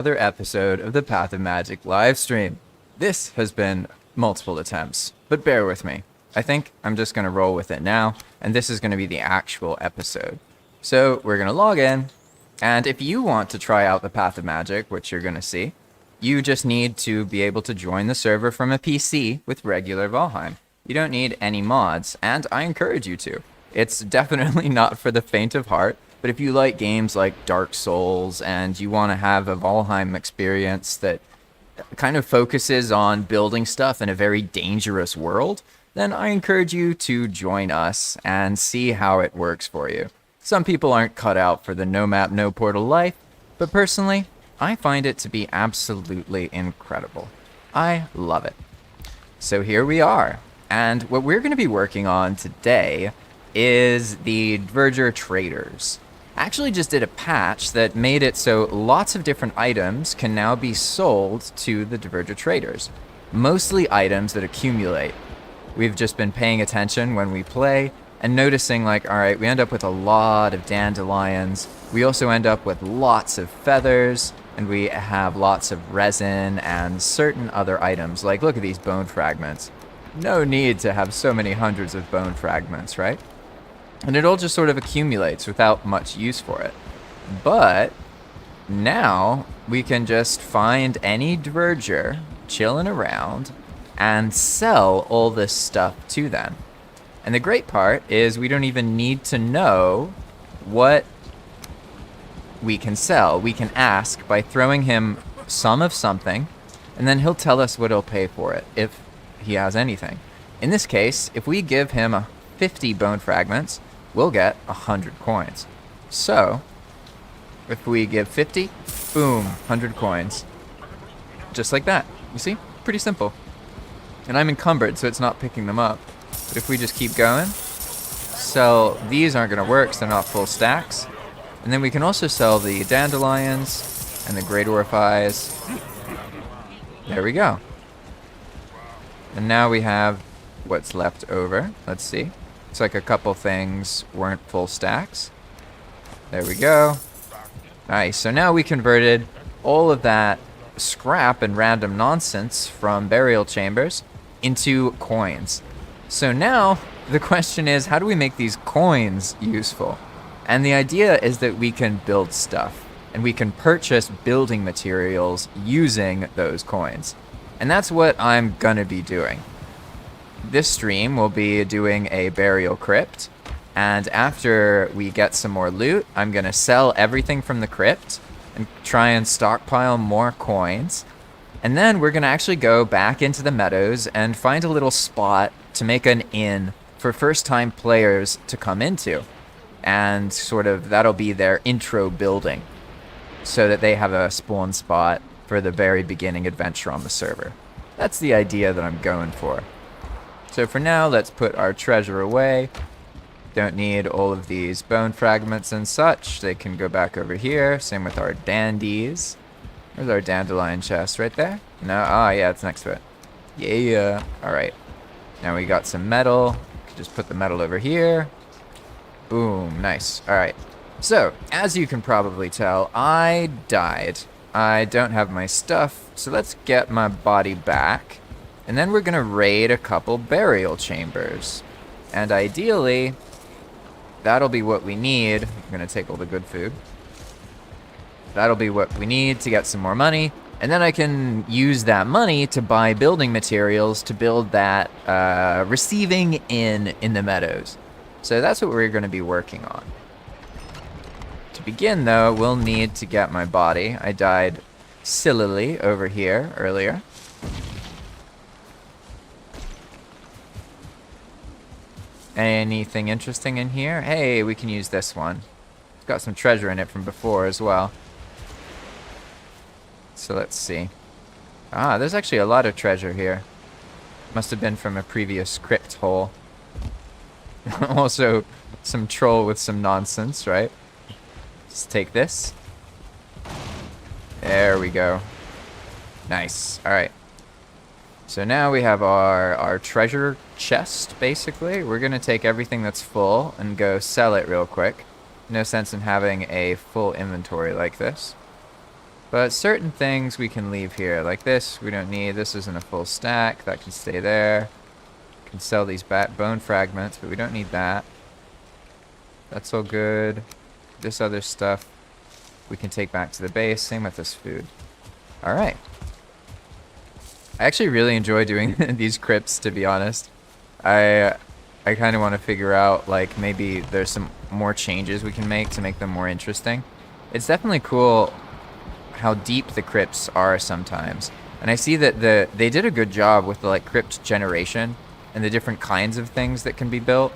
Another episode of the Path of Magic live stream. This has been multiple attempts, but bear with me. I think I'm just going to roll with it now, and this is going to be the actual episode. So we're going to log in, and if you want to try out the Path of Magic, which you're going to see, you just need to be able to join the server from a PC with regular Valheim. You don't need any mods, and I encourage you to. It's definitely not for the faint of heart, but if you like games like Dark Souls and you want to have a Valheim experience that kind of focuses on building stuff in a very dangerous world, then I encourage you to join us and see how it works for you. Some people aren't cut out for the no map, no portal life, but personally, I find it to be absolutely incredible. I love it. So here we are, and what we're going to be working on today is the Dvergr traders. I actually just did a patch that made it so lots of different items can now be sold to the Dvergr traders. Mostly items that accumulate. We've just been paying attention when we play and noticing like, alright, we end up with a lot of dandelions. We also end up with lots of feathers, and we have lots of resin and certain other items. Like, look at these bone fragments. No need to have so many hundreds of bone fragments, right? And it all just sort of accumulates without much use for it. But now we can just find any Dvergr chilling around and sell all this stuff to them. And the great part is we don't even need to know what we can sell. We can ask by throwing him some of something, and then he'll tell us what he'll pay for it if he has anything. In this case, if we give him 50 bone fragments, we'll get 100 coins. So, if we give 50, boom, 100 coins. Just like that. You see? Pretty simple. And I'm encumbered, so it's not picking them up. But if we just keep going, sell, these aren't going to work, so they're not full stacks. And then we can also sell the dandelions and the great orphies. There we go. And now we have what's left over. Let's see. It's like a couple things weren't full stacks. There we go. Nice. So now we converted all of that scrap and random nonsense from burial chambers into coins. So now the question is, how do we make these coins useful? And the idea is that we can build stuff, and we can purchase building materials using those coins. And that's what I'm gonna be doing. This stream will be doing a burial crypt, and after we get some more loot, I'm gonna sell everything from the crypt and try and stockpile more coins. And then we're gonna actually go back into the meadows and find a little spot to make an inn for first-time players to come into. And sort of that'll be their intro building, so that they have a spawn spot for the very beginning adventure on the server. That's the idea that I'm going for. So for now, let's put our treasure away. Don't need all of these bone fragments and such. They can go back over here. Same with our dandies. Where's our dandelion chest? Right there? No? Ah, yeah, it's next to it. Yeah. Alright. Now we got some metal. Just put the metal over here. Boom. Nice. Alright. So, as you can probably tell, I died. I don't have my stuff, so let's get my body back. And then we're going to raid a couple burial chambers. And ideally, that'll be what we need. I'm going to take all the good food. That'll be what we need to get some more money. And then I can use that money to buy building materials to build that receiving inn in the meadows. So that's what we're going to be working on. To begin, though, we'll need to get my body. I died sillily over here earlier. Anything interesting in here? Hey, we can use this one. It's got some treasure in it from before as well. So let's see. Ah, there's actually a lot of treasure here. Must have been from a previous crypt hole. Also, some troll with some nonsense, right? Just take this. There we go. Nice. Alright. So now we have our treasure chest, basically. We're going to take everything that's full and go sell it real quick. No sense in having a full inventory like this. But certain things we can leave here. Like this, we don't need. This isn't a full stack. That can stay there. Can sell these bone fragments, but we don't need that. That's all good. This other stuff we can take back to the base. Same with this food. Alright. I actually really enjoy doing these crypts, to be honest. I kind of want to figure out, like, maybe there's some more changes we can make to make them more interesting. It's definitely cool how deep the crypts are sometimes. And I see that they did a good job with the, like, crypt generation and the different kinds of things that can be built.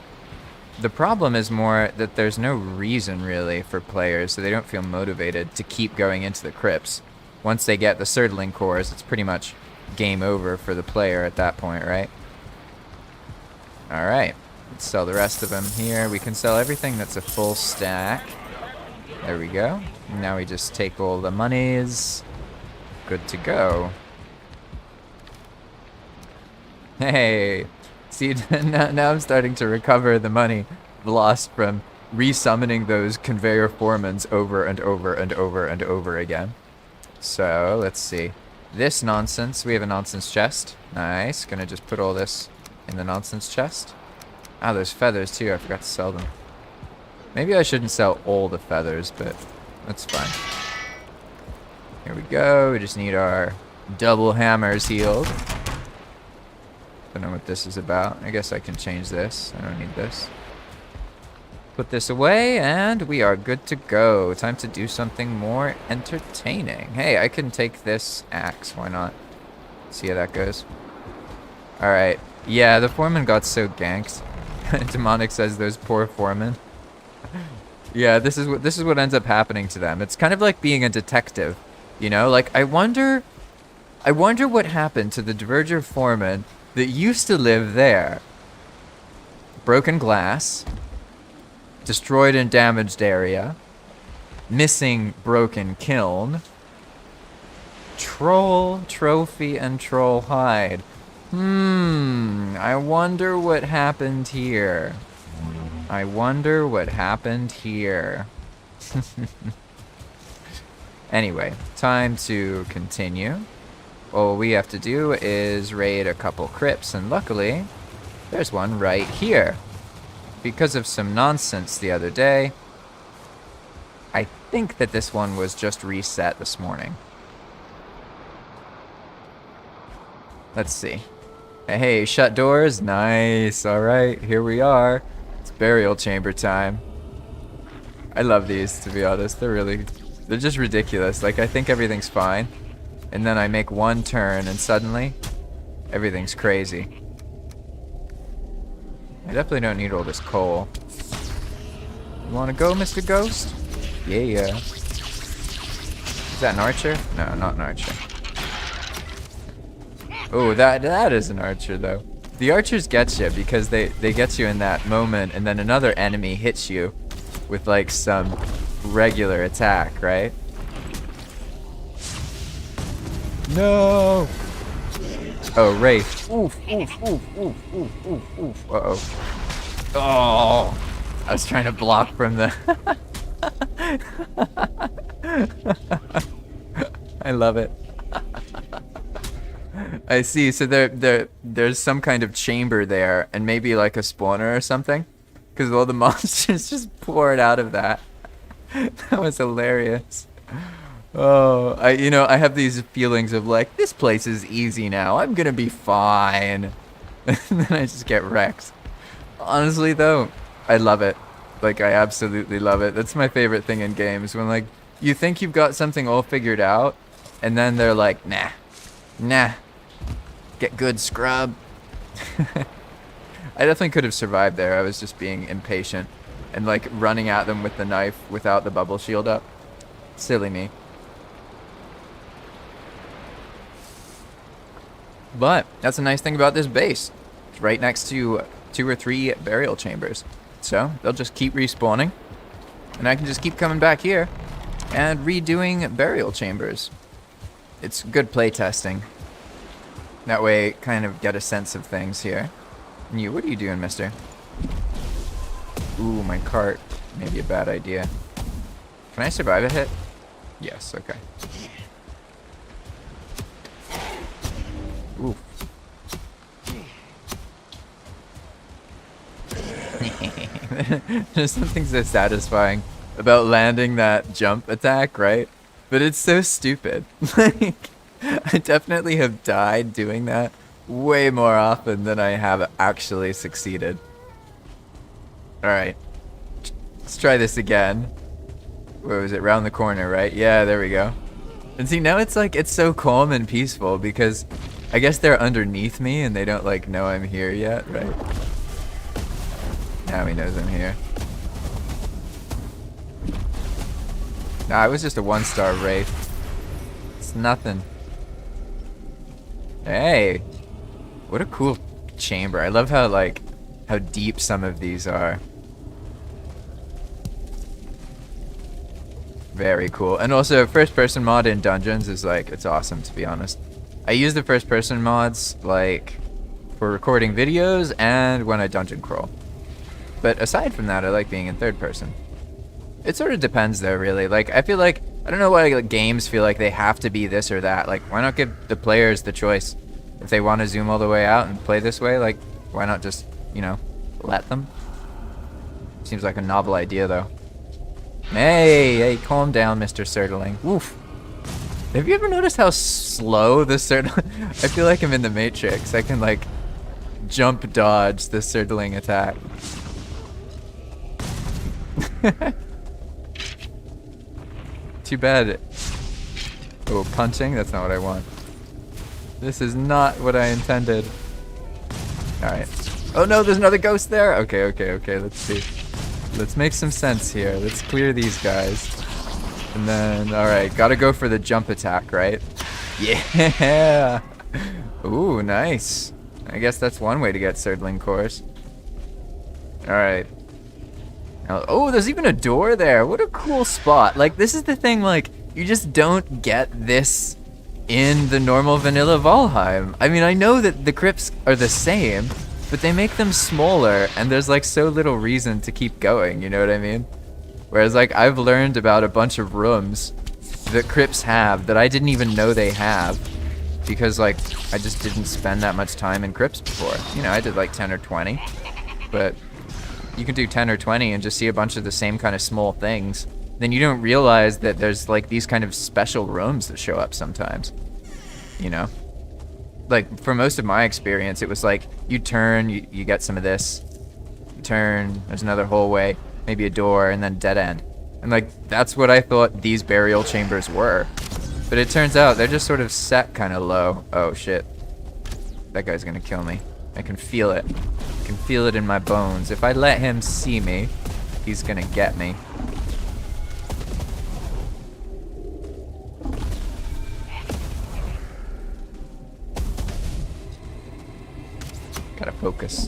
The problem is more that there's no reason, really, for players, so they don't feel motivated to keep going into the crypts. Once they get the Surtling cores, it's pretty much game over for the player at that point, right? Alright, let's sell the rest of them here. We can sell everything that's a full stack. There we go. Now we just take all the monies. Good to go. Hey! See, now I'm starting to recover the money lost from resummoning those conveyor foremans over and over and over and over again. So, let's see. This nonsense, we have a nonsense chest. Nice. Gonna just put all this in the nonsense chest. Ah, there's feathers too. I forgot to sell them. Maybe I shouldn't sell all the feathers, but that's fine. Here we go. We just need our double hammers healed. Don't know what this is about. I guess I can change this. I don't need this. Put this away, and we are good to go. Time to do something more entertaining. Hey, I can take this axe. Why not? See how that goes. Alright. Yeah, the foreman got so ganked. Demonic says those poor foremen. Yeah, this is what ends up happening to them. It's kind of like being a detective. You know? Like, I wonder what happened to the Dvergr foreman that used to live there. Broken glass. Destroyed and damaged area. Missing broken kiln. Troll trophy and troll hide. I wonder what happened here. I wonder what happened here. Anyway, time to continue. All we have to do is raid a couple crypts, and luckily, there's one right here. Because of some nonsense the other day, I think that this one was just reset this morning. Let's see. Hey, shut doors. Nice. Alright, here we are. It's burial chamber time. I love these, to be honest. They're just ridiculous. Like, I think everything's fine. And then I make one turn and suddenly, everything's crazy. I definitely don't need all this coal. You wanna go, Mr. Ghost? Yeah. Is that an archer? No, not an archer. Oh, that is an archer, though. The archers get you because they get you in that moment, and then another enemy hits you with, like, some regular attack, right? No! Oh, Wraith. Oof. Uh-oh. Oh! I was trying to block from the... I love it. I see. So there's some kind of chamber there, and maybe like a spawner or something, because all the monsters just poured out of that. That was hilarious. Oh, I have these feelings of like, this place is easy now. I'm gonna be fine. And then I just get wrecked. Honestly, though, I love it. Like, I absolutely love it. That's my favorite thing in games, when like you think you've got something all figured out, and then they're like, nah. Get good, scrub. I definitely could have survived there. I was just being impatient and like running at them with the knife without the bubble shield up. Silly me. But that's a nice thing about this base. It's right next to 2 or 3 burial chambers. So they'll just keep respawning, and I can just keep coming back here and redoing burial chambers. It's good playtesting. That way, kind of get a sense of things here. And you, what are you doing, mister? Ooh, my cart. Maybe a bad idea. Can I survive a hit? Yes, okay. There's something so satisfying about landing that jump attack, right? But it's so stupid. Like, I definitely have died doing that way more often than I have actually succeeded. Alright. Let's try this again. Where was it? Round the corner, right? Yeah, there we go. And see, now it's like, it's so calm and peaceful because I guess they're underneath me and they don't like know I'm here yet, right? Now he knows I'm here. Nah, it was just a 1-star wraith. It's nothing. Hey, what a cool chamber. I love how like how deep some of these are. Very cool. And also first person mod in dungeons is like, it's awesome, to be honest. I use the first person mods like for recording videos and when I dungeon crawl. But aside from that, I like being in third person. It sort of depends though, really. Like, I feel like, I don't know why like, games feel like they have to be this or that. Like, why not give the players the choice? If they want to zoom all the way out and play this way, like, why not just, you know, let them? Seems like a novel idea though. Hey, calm down, Mr. Surtling. Woof. Have you ever noticed how slow the Surtling... I feel like I'm in the Matrix. I can, like, jump dodge the Surtling attack. Too bad. Oh, punching? That's not what I want. This is not what I intended. Alright. Oh no, there's another ghost there! Okay, let's see. Let's make some sense here. Let's clear these guys. And then, alright, gotta go for the jump attack, right? Yeah! Ooh, nice. I guess that's one way to get Surtling cores. Alright. Oh, there's even a door there. What a cool spot. Like, this is the thing, like, you just don't get this in the normal vanilla Valheim. I mean, I know that the crypts are the same, but they make them smaller, and there's, like, so little reason to keep going, you know what I mean? Whereas, like, I've learned about a bunch of rooms that crypts have that I didn't even know they have, because, like, I just didn't spend that much time in crypts before. You know, I did, like, 10 or 20, but... you can do 10 or 20 and just see a bunch of the same kind of small things. Then you don't realize that there's like these kind of special rooms that show up sometimes. You know? Like, for most of my experience, it was like, you turn, you get some of this. You turn, there's another hallway, maybe a door, and then dead end. And like, that's what I thought these burial chambers were. But it turns out they're just sort of set kind of low. Oh shit. That guy's gonna kill me. I can feel it. I can feel it in my bones. If I let him see me, he's gonna get me. Gotta focus.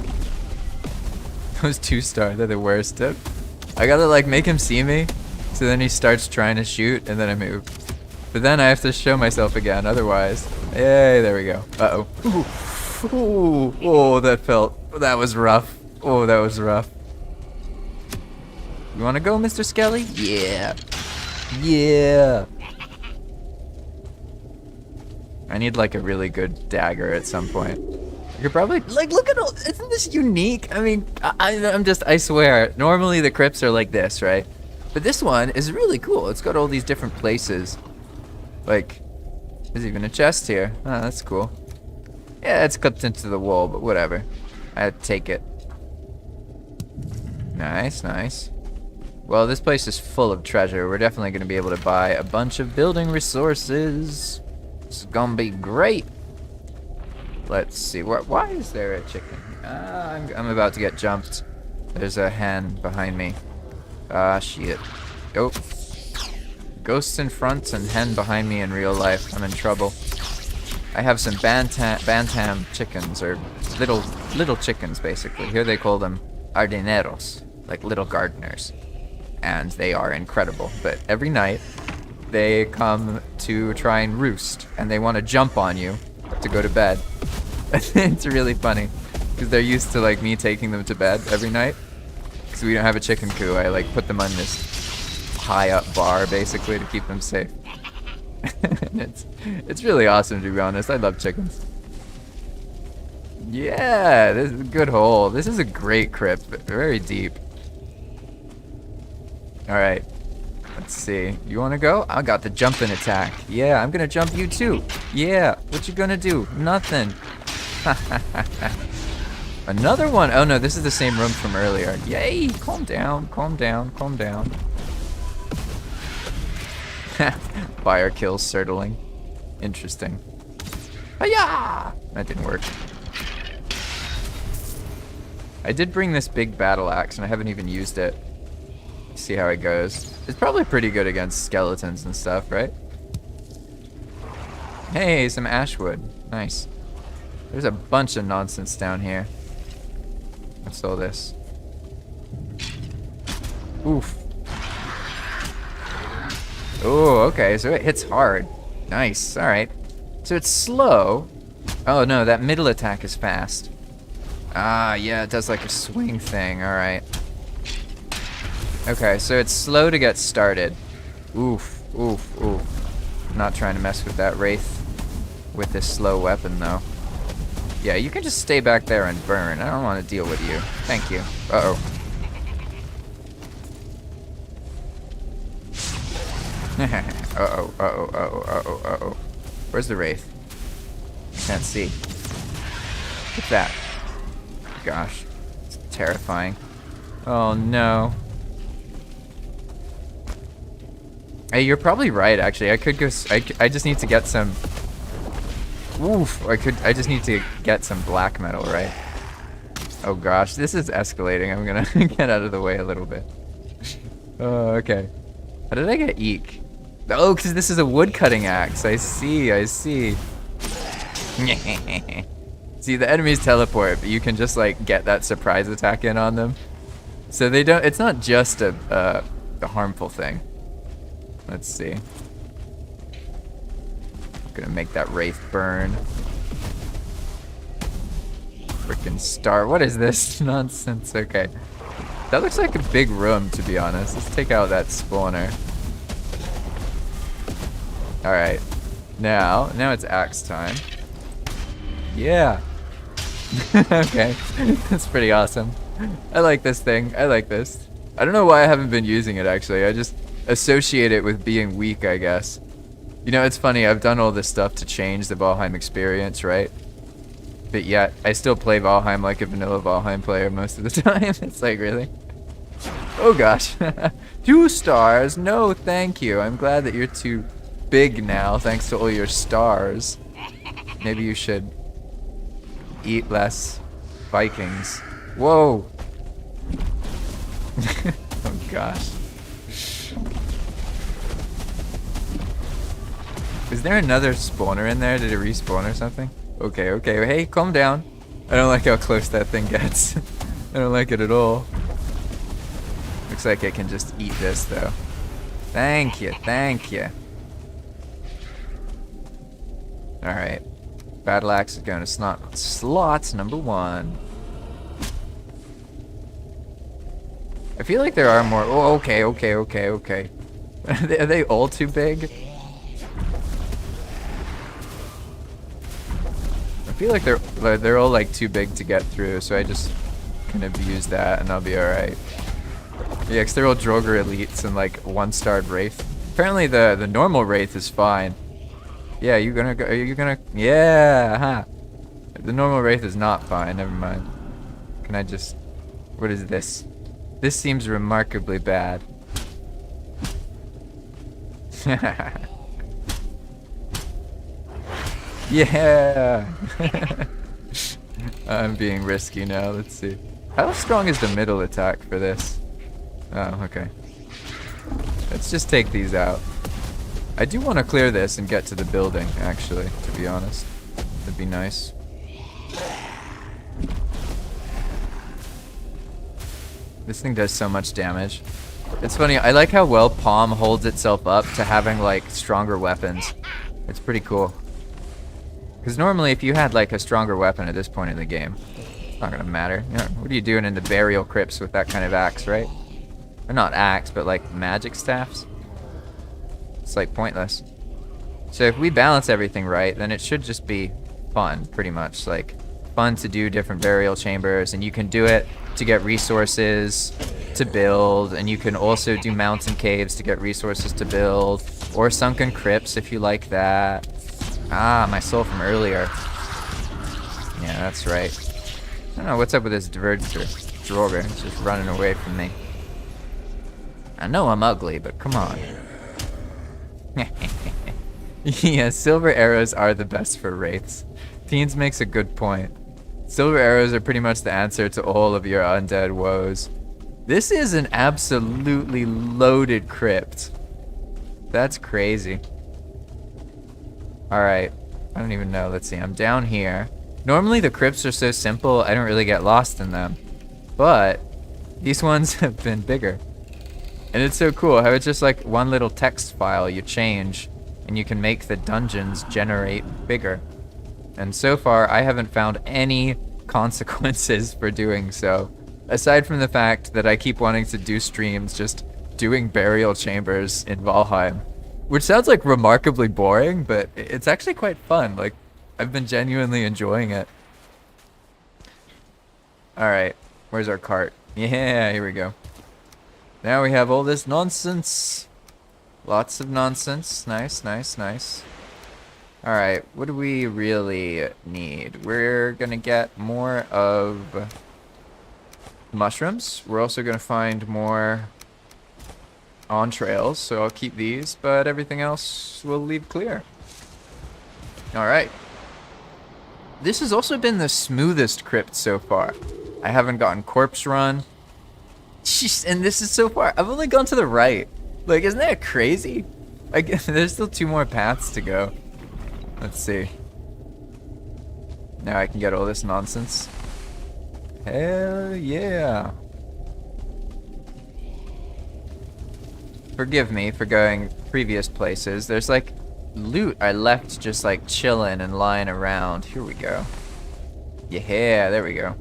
Those 2-star, they're the worst. I gotta like make him see me, so then he starts trying to shoot, and then I move. But then I have to show myself again, otherwise. Hey, there we go. Uh-oh. Ooh, oh, that was rough. Oh, that was rough. You wanna go, Mr. Skelly? Yeah. Yeah. I need like a really good dagger at some point. You could probably, like, look at all, isn't this unique? I mean, I swear, normally the crypts are like this, right? But this one is really cool. It's got all these different places. Like, there's even a chest here. Oh, that's cool. Yeah, it's clipped into the wall, but whatever. I had to take it. Nice, nice. Well, this place is full of treasure. We're definitely going to be able to buy a bunch of building resources. It's going to be great. Let's see. Why is there a chicken? I'm about to get jumped. There's a hen behind me. Ah, shit. Oh. Ghosts in front and hen behind me in real life. I'm in trouble. I have some bantam chickens, or little chickens, basically. Here they call them jardineros, like little gardeners. And they are incredible. But every night, they come to try and roost, and they want to jump on you to go to bed. It's really funny, because they're used to like me taking them to bed every night. Because we don't have a chicken coop, I like put them on this high up bar, basically, to keep them safe. It's really awesome, to be honest. I love chickens. Yeah, this is a good hole. This is a great crypt, but very deep. Alright. Let's see. You wanna go? I got the jumping attack. Yeah, I'm gonna jump you too. Yeah. What you gonna do? Nothing. Another one. Oh no, this is the same room from earlier. Yay! Calm down, calm down, calm down. Fire kills Surtling. Interesting. Hiya! That didn't work. I did bring this big battle axe and I haven't even used it. See how it goes. It's probably pretty good against skeletons and stuff, right? Hey, some ashwood. Nice. There's a bunch of nonsense down here. What's all this? Oof. Oh, okay, so it hits hard. Nice, alright. So it's slow. Oh no, that middle attack is fast. Ah, yeah, it does like a swing thing, alright. Okay, so it's slow to get started. Oof, oof, oof. Not trying to mess with that Wraith with this slow weapon, though. Yeah, you can just stay back there and burn. I don't want to deal with you. Thank you. Uh-oh. Uh-oh, uh-oh, uh-oh, uh-oh, uh-oh. Where's the Wraith? Can't see. What's that? Gosh. It's terrifying. Oh, no. Hey, you're probably right, actually. I could go... I just need to get some... Oof! I just need to get some black metal, right? Oh gosh, this is escalating. I'm gonna get out of the way a little bit. Oh, okay. How did I get eek? Oh, because this is a wood cutting axe. I see, I see. See, the enemies teleport, but you can just like get that surprise attack in on them. So they don't... It's not just a harmful thing. Let's see. Gonna make that Wraith burn. Frickin' star. What is this nonsense? Okay. That looks like a big room, to be honest. Let's take out that spawner. Alright. Now it's axe time. Yeah. Okay. That's pretty awesome. I like this thing. I like this. I don't know why I haven't been using it, actually. I just associate it with being weak, I guess. You know, it's funny, I've done all this stuff to change the Valheim experience, right? But yet, I still play Valheim like a vanilla Valheim player most of the time. It's like, really? Oh gosh. 2 stars? No, thank you. I'm glad that you're too big now, thanks to all your stars. Maybe you should eat less Vikings. Whoa! Oh gosh. Is there another spawner in there? Did it respawn or something? Okay, okay. Hey, calm down. I don't like how close that thing gets. I don't like it at all. Looks like it can just eat this, though. Thank you, thank you. Alright. Battle axe is going to slot number 1. I feel like there are more... Oh, okay, okay, okay, okay. Are they all too big? I feel like they're all like too big to get through, so I just can abuse that and I'll be alright. Yeah, cause they're all Dvergr elites and like 1-starred Wraith. Apparently the normal Wraith is fine. Yeah, you gonna go? Are you gonna? Yeah, huh? The normal Wraith is not fine. Never mind. Can I just? What is this? This seems remarkably bad. Yeah! I'm being risky now, let's see. How strong is the middle attack for this? Oh, okay. Let's just take these out. I do want to clear this and get to the building, actually, to be honest. That'd be nice. This thing does so much damage. It's funny, I like how well PoM holds itself up to having, like, stronger weapons. It's pretty cool. Because normally if you had like a stronger weapon at this point in the game, it's not gonna matter. You know, what are you doing in the burial crypts with that kind of axe, right? Or not axe, but like magic staffs? It's like pointless. So if we balance everything right, then it should just be fun, pretty much. Like, fun to do different burial chambers, and you can do it to get resources, to build, and you can also do mountain caves to get resources to build, or sunken crypts if you like that. Ah, my soul from earlier. Yeah, that's right. I don't know what's up with this Dvergr. He's just running away from me. I know I'm ugly, but come on. Yeah, silver arrows are the best for wraiths. Teens makes a good point. Silver arrows are pretty much the answer to all of your undead woes. This is an absolutely loaded crypt. That's crazy. Alright, I don't even know. Let's see, I'm down here. Normally the crypts are so simple, I don't really get lost in them. But these ones have been bigger. And it's so cool how it's just like one little text file you change, and you can make the dungeons generate bigger. And so far, I haven't found any consequences for doing so. Aside from the fact that I keep wanting to do streams just doing burial chambers in Valheim. Which sounds like remarkably boring, but it's actually quite fun. Like, I've been genuinely enjoying it. Alright, where's our cart? Yeah, here we go. Now we have all this nonsense. Lots of nonsense. Nice, nice, nice. Alright, what do we really need? We're gonna get more of mushrooms. We're also gonna find more entrails, so I'll keep these, but everything else we'll leave clear. Alright. This has also been the smoothest crypt so far. I haven't gotten corpse run. Jeez, and this is so far. I've only gone to the right. Like, isn't that crazy? Like, there's still 2 more paths to go. Let's see. Now I can get all this nonsense. Hell yeah. Forgive me for going previous places. There's like loot I left just like chilling and lying around. Here we go. Yeah, there we go.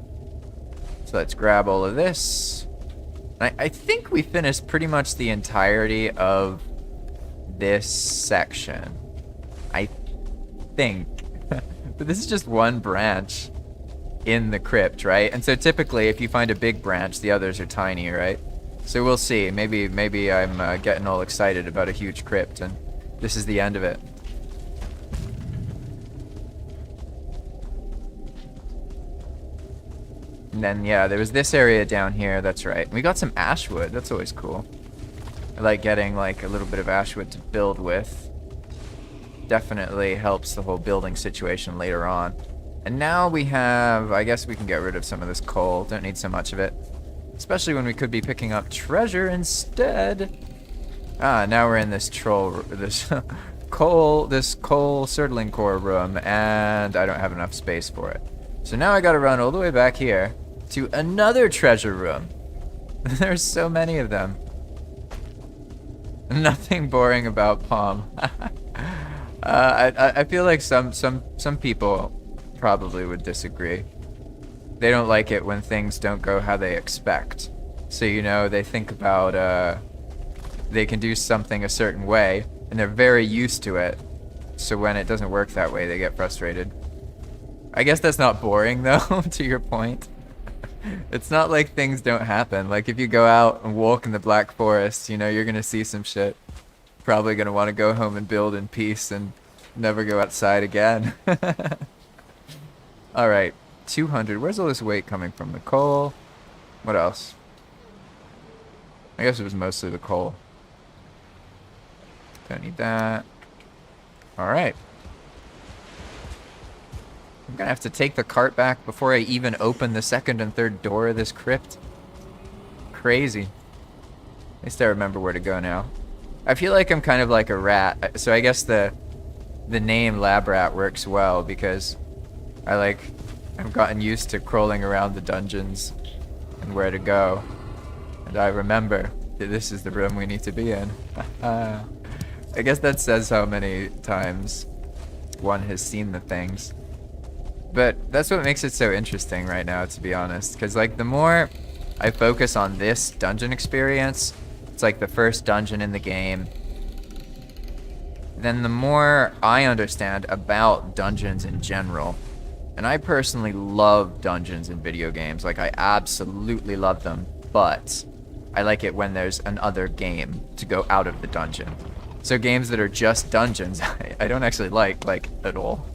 So let's grab all of this. I think we finished pretty much the entirety of this section. I think. But this is just one branch in the crypt, right? And so typically if you find a big branch, the others are tiny, right? So we'll see. Maybe I'm getting all excited about a huge crypt and this is the end of it. And then, yeah, there was this area down here, that's right. We got some ashwood, that's always cool. I like getting like a little bit of ashwood to build with. Definitely helps the whole building situation later on. And now we have, I guess we can get rid of some of this coal, don't need so much of it. Especially when we could be picking up treasure instead. Ah, now we're in this this coal surtling core room, and I don't have enough space for it. So now I gotta run all the way back here to another treasure room. There's so many of them. Nothing boring about PoM. I feel like some people probably would disagree. They don't like it when things don't go how they expect. So, you know, they think about, they can do something a certain way, and they're very used to it. So when it doesn't work that way, they get frustrated. I guess that's not boring, though, to your point. It's not like things don't happen. Like, if you go out and walk in the Black Forest, you know, you're gonna see some shit. Probably gonna want to go home and build in peace and never go outside again. Alright. 200. Where's all this weight coming from? The coal? What else? I guess it was mostly the coal. Don't need that. Alright. I'm gonna have to take the cart back before I even open the second and third door of this crypt. Crazy. At least I remember where to go now. I feel like I'm kind of like a rat, so I guess the name Lab Rat works well because I've gotten used to crawling around the dungeons and where to go. And I remember that this is the room we need to be in. I guess that says how many times one has seen the things. But that's what makes it so interesting right now, to be honest. Because, like, the more I focus on this dungeon experience, it's like the first dungeon in the game, then the more I understand about dungeons in general. And I personally love dungeons in video games. Like, I absolutely love them. But I like it when there's another game to go out of the dungeon. So games that are just dungeons, I don't actually like at all.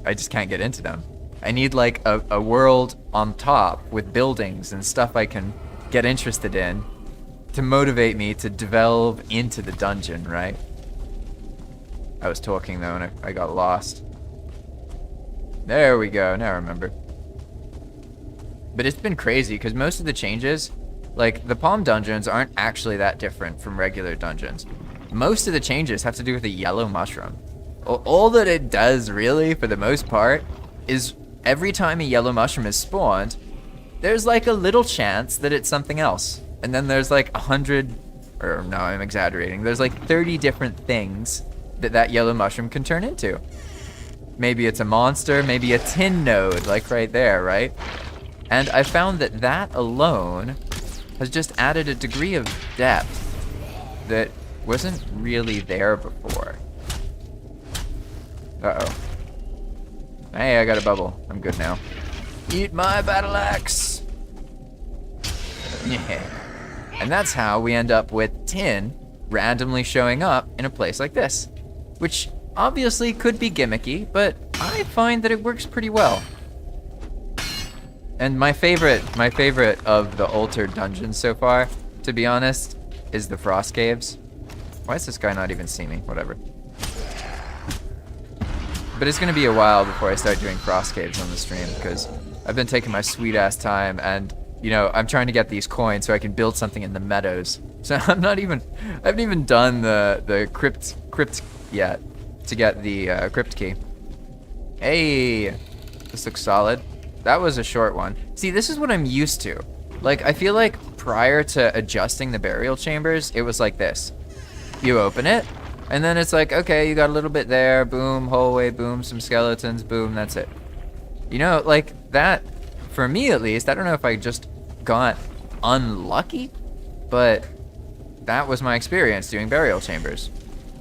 I just can't get into them. I need like a world on top with buildings and stuff I can get interested in to motivate me to delve into the dungeon, right? I was talking though and I got lost. There we go, now I remember. But it's been crazy because most of the changes, like the PoM dungeons aren't actually that different from regular dungeons. Most of the changes have to do with the yellow mushroom. All that it does really, for the most part, is every time a yellow mushroom is spawned, there's like a little chance that it's something else. And then there's like 100, or no, I'm exaggerating. There's like 30 different things that yellow mushroom can turn into. Maybe it's a monster, maybe a tin node, like right there, right? And I found that alone has just added a degree of depth that wasn't really there before. Uh-oh. Hey, I got a bubble. I'm good now. Eat my battle axe! Yeah. And that's how we end up with tin randomly showing up in a place like this. Which obviously could be gimmicky, but I find that it works pretty well. And my favorite of the altered dungeons so far, to be honest, is the frost caves. Why does this guy not even see me? Whatever. But it's gonna be a while before I start doing frost caves on the stream because I've been taking my sweet ass time and, you know, I'm trying to get these coins so I can build something in the meadows. So I haven't even done the crypt yet to get the crypt key. Hey, this looks solid. That was a short one. See, this is what I'm used to. Like, I feel like prior to adjusting the burial chambers, it was like this. You open it, and then it's like, okay, you got a little bit there, boom, hallway, boom, some skeletons, boom, that's it. You know, like, that, for me at least, I don't know if I just got unlucky, but that was my experience doing burial chambers.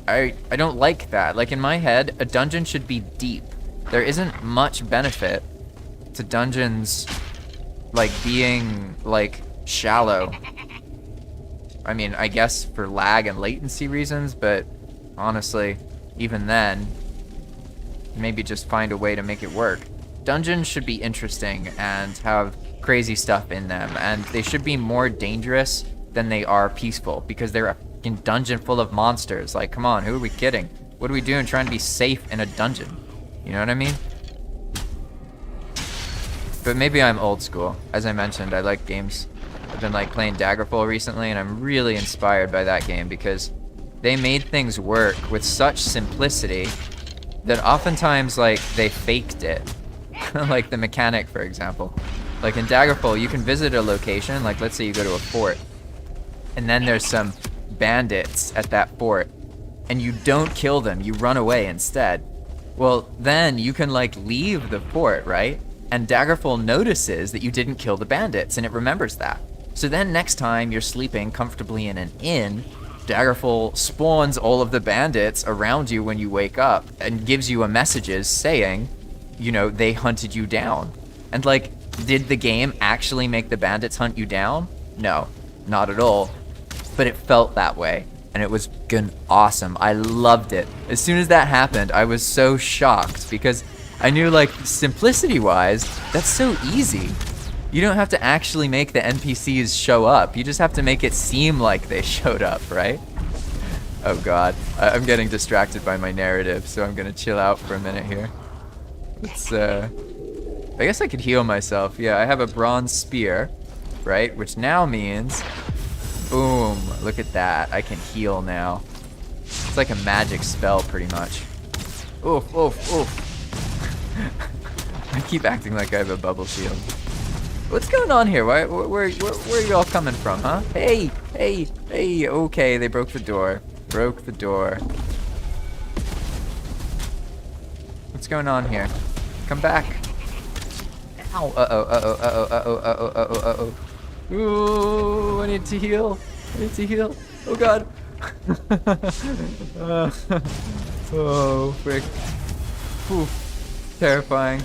I don't like that. Like, in my head, a dungeon should be deep. There isn't much benefit to dungeons like being like shallow. I mean, I guess for lag and latency reasons, but honestly, even then, maybe just find a way to make it work. Dungeons should be interesting and have crazy stuff in them, and they should be more dangerous than they are peaceful because they're a fucking dungeon full of monsters. Like, come on, who are we kidding? What are we doing trying to be safe in a dungeon? You know what I mean? But maybe I'm old school. As I mentioned, I like games. I've been like playing Daggerfall recently, and I'm really inspired by that game because they made things work with such simplicity that oftentimes like they faked it. Like the mechanic, for example. Like in Daggerfall, you can visit a location, like let's say you go to a fort, and then there's some bandits at that fort, and you don't kill them, you run away instead. Well, then you can like leave the fort, right? And Daggerfall notices that you didn't kill the bandits, and it remembers that. So then next time you're sleeping comfortably in an inn, Daggerfall spawns all of the bandits around you when you wake up and gives you a messages saying, you know, they hunted you down. And like, did the game actually make the bandits hunt you down? No, not at all. But it felt that way, and it was awesome. I loved it. As soon as that happened, I was so shocked because I knew, like, simplicity-wise, that's so easy. You don't have to actually make the NPCs show up. You just have to make it seem like they showed up, right? Oh god, I'm getting distracted by my narrative, so I'm gonna chill out for a minute here. Let's, I guess I could heal myself. Yeah, I have a bronze spear, right? Which now means, boom, look at that. I can heal now. It's like a magic spell, pretty much. Oof, oof, oof. I keep acting like I have a bubble shield. What's going on here? Where are you all coming from, huh? Hey, hey, hey, okay, they broke the door. Broke the door. What's going on here? Come back. Ow, uh-oh, uh-oh, uh-oh, uh-oh, uh-oh, uh-oh, uh-oh. Ooh, I need to heal. I need to heal. Oh god. Oh, frick. Whew. Terrifying.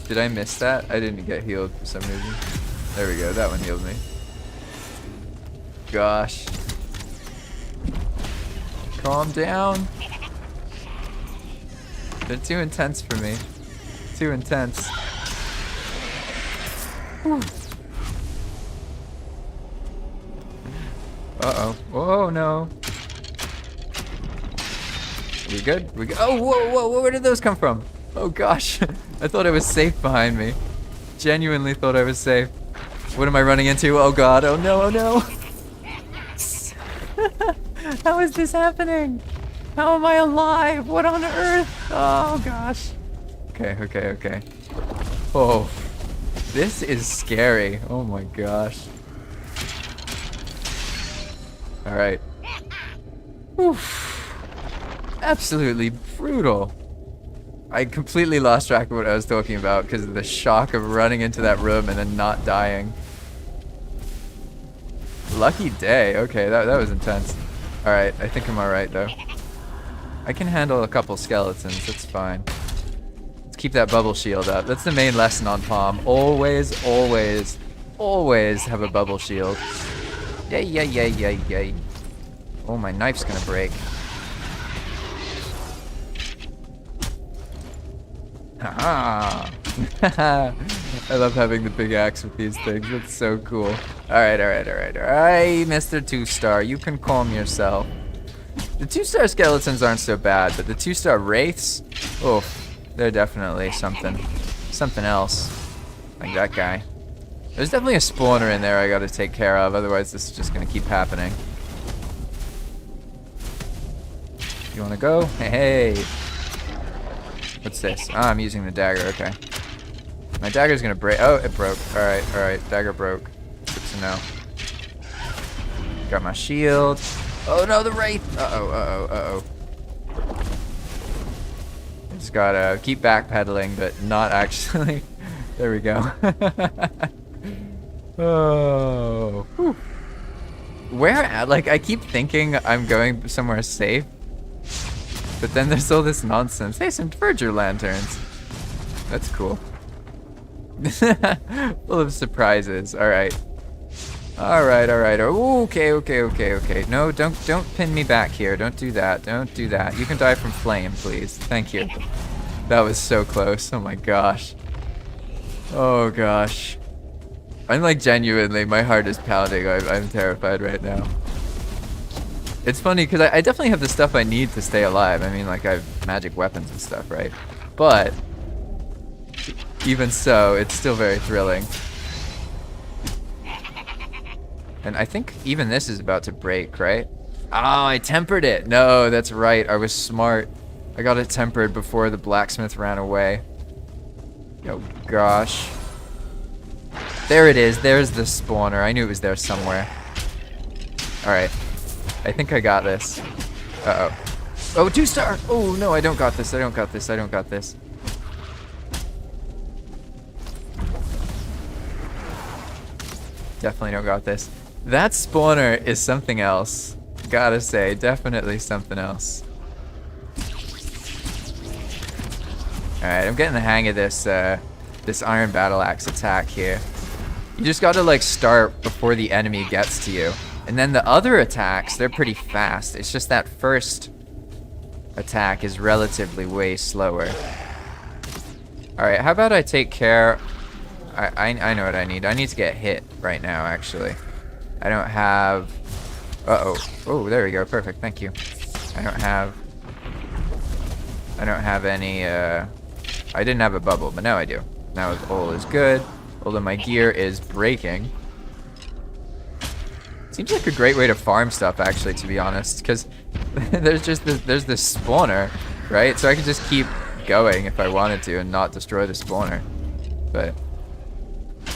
Did I miss that? I didn't get healed for some reason. There we go, that one healed me. gosh. Calm down. They're too intense for me. Too intense. Whew. Uh-oh. Oh, no. We good? We good? Oh, whoa, where did those come from? Oh, gosh. I thought I was safe behind me. Genuinely thought I was safe. What am I running into? Oh, God. Oh, no, oh, no. How is this happening? How am I alive? What on earth? Oh, gosh. Okay. Oh, this is scary. Oh, my gosh. All right. Oof. Absolutely brutal. I completely lost track of what I was talking about because of the shock of running into that room and then not dying. Lucky day. Okay, that was intense. All right, I think I'm all right though. I can handle a couple skeletons. That's fine. Let's keep that bubble shield up. That's the main lesson on PoM. Always have a bubble shield. Yay. Oh, my knife's gonna break. Haha. I love having the big axe with these things. It's so cool. Alright, Mr. 2-star, you can calm yourself. The 2-star skeletons aren't so bad, but the 2-star wraiths, oh, they're definitely something else. Like that guy. There's definitely a spawner in there I gotta take care of, otherwise this is just gonna keep happening. You wanna go? Hey. What's this? Ah, I'm using the dagger, okay. My dagger's gonna break. Oh, it broke. Alright, dagger broke. Good to know. Got my shield. Oh no, the wraith! Uh-oh. Just gotta keep backpedaling, but not actually. There we go. Oh. Whew. Where, like, I keep thinking I'm going somewhere safe, but then there's all this nonsense. Hey, some Dvergr lanterns. That's cool. Full of surprises. Alright. Okay. No, don't pin me back here. Don't do that. Don't do that. You can die from flame, please. Thank you. That was so close. Oh my gosh. Oh gosh. I'm like genuinely, my heart is pounding. I'm terrified right now. It's funny because I definitely have the stuff I need to stay alive. I mean, like, I have magic weapons and stuff, right? But even so, it's still very thrilling. And I think even this is about to break, right? Oh, I tempered it. No, that's right. I was smart. I got it tempered before the blacksmith ran away. Oh gosh. There it is. There's the spawner. I knew it was there somewhere. Alright. I think I got this. Uh-oh. Oh, 2-star! Oh, no, I don't got this. I don't got this. Definitely don't got this. That spawner is something else. Gotta say, definitely something else. Alright, I'm getting the hang of this, this iron battle axe attack here. You just gotta, like, start before the enemy gets to you. And then the other attacks, they're pretty fast. It's just that first attack is relatively way slower. Alright, how about I take care... I know what I need. I need to get hit right now, actually. I don't have... Uh-oh. Oh, there we go. Perfect. Thank you. I don't have any, I didn't have a bubble, but now I do. Now all is good. All of my gear is breaking. Seems like a great way to farm stuff, actually, to be honest, because there's this spawner, right? So I can just keep going if I wanted to and not destroy the spawner. But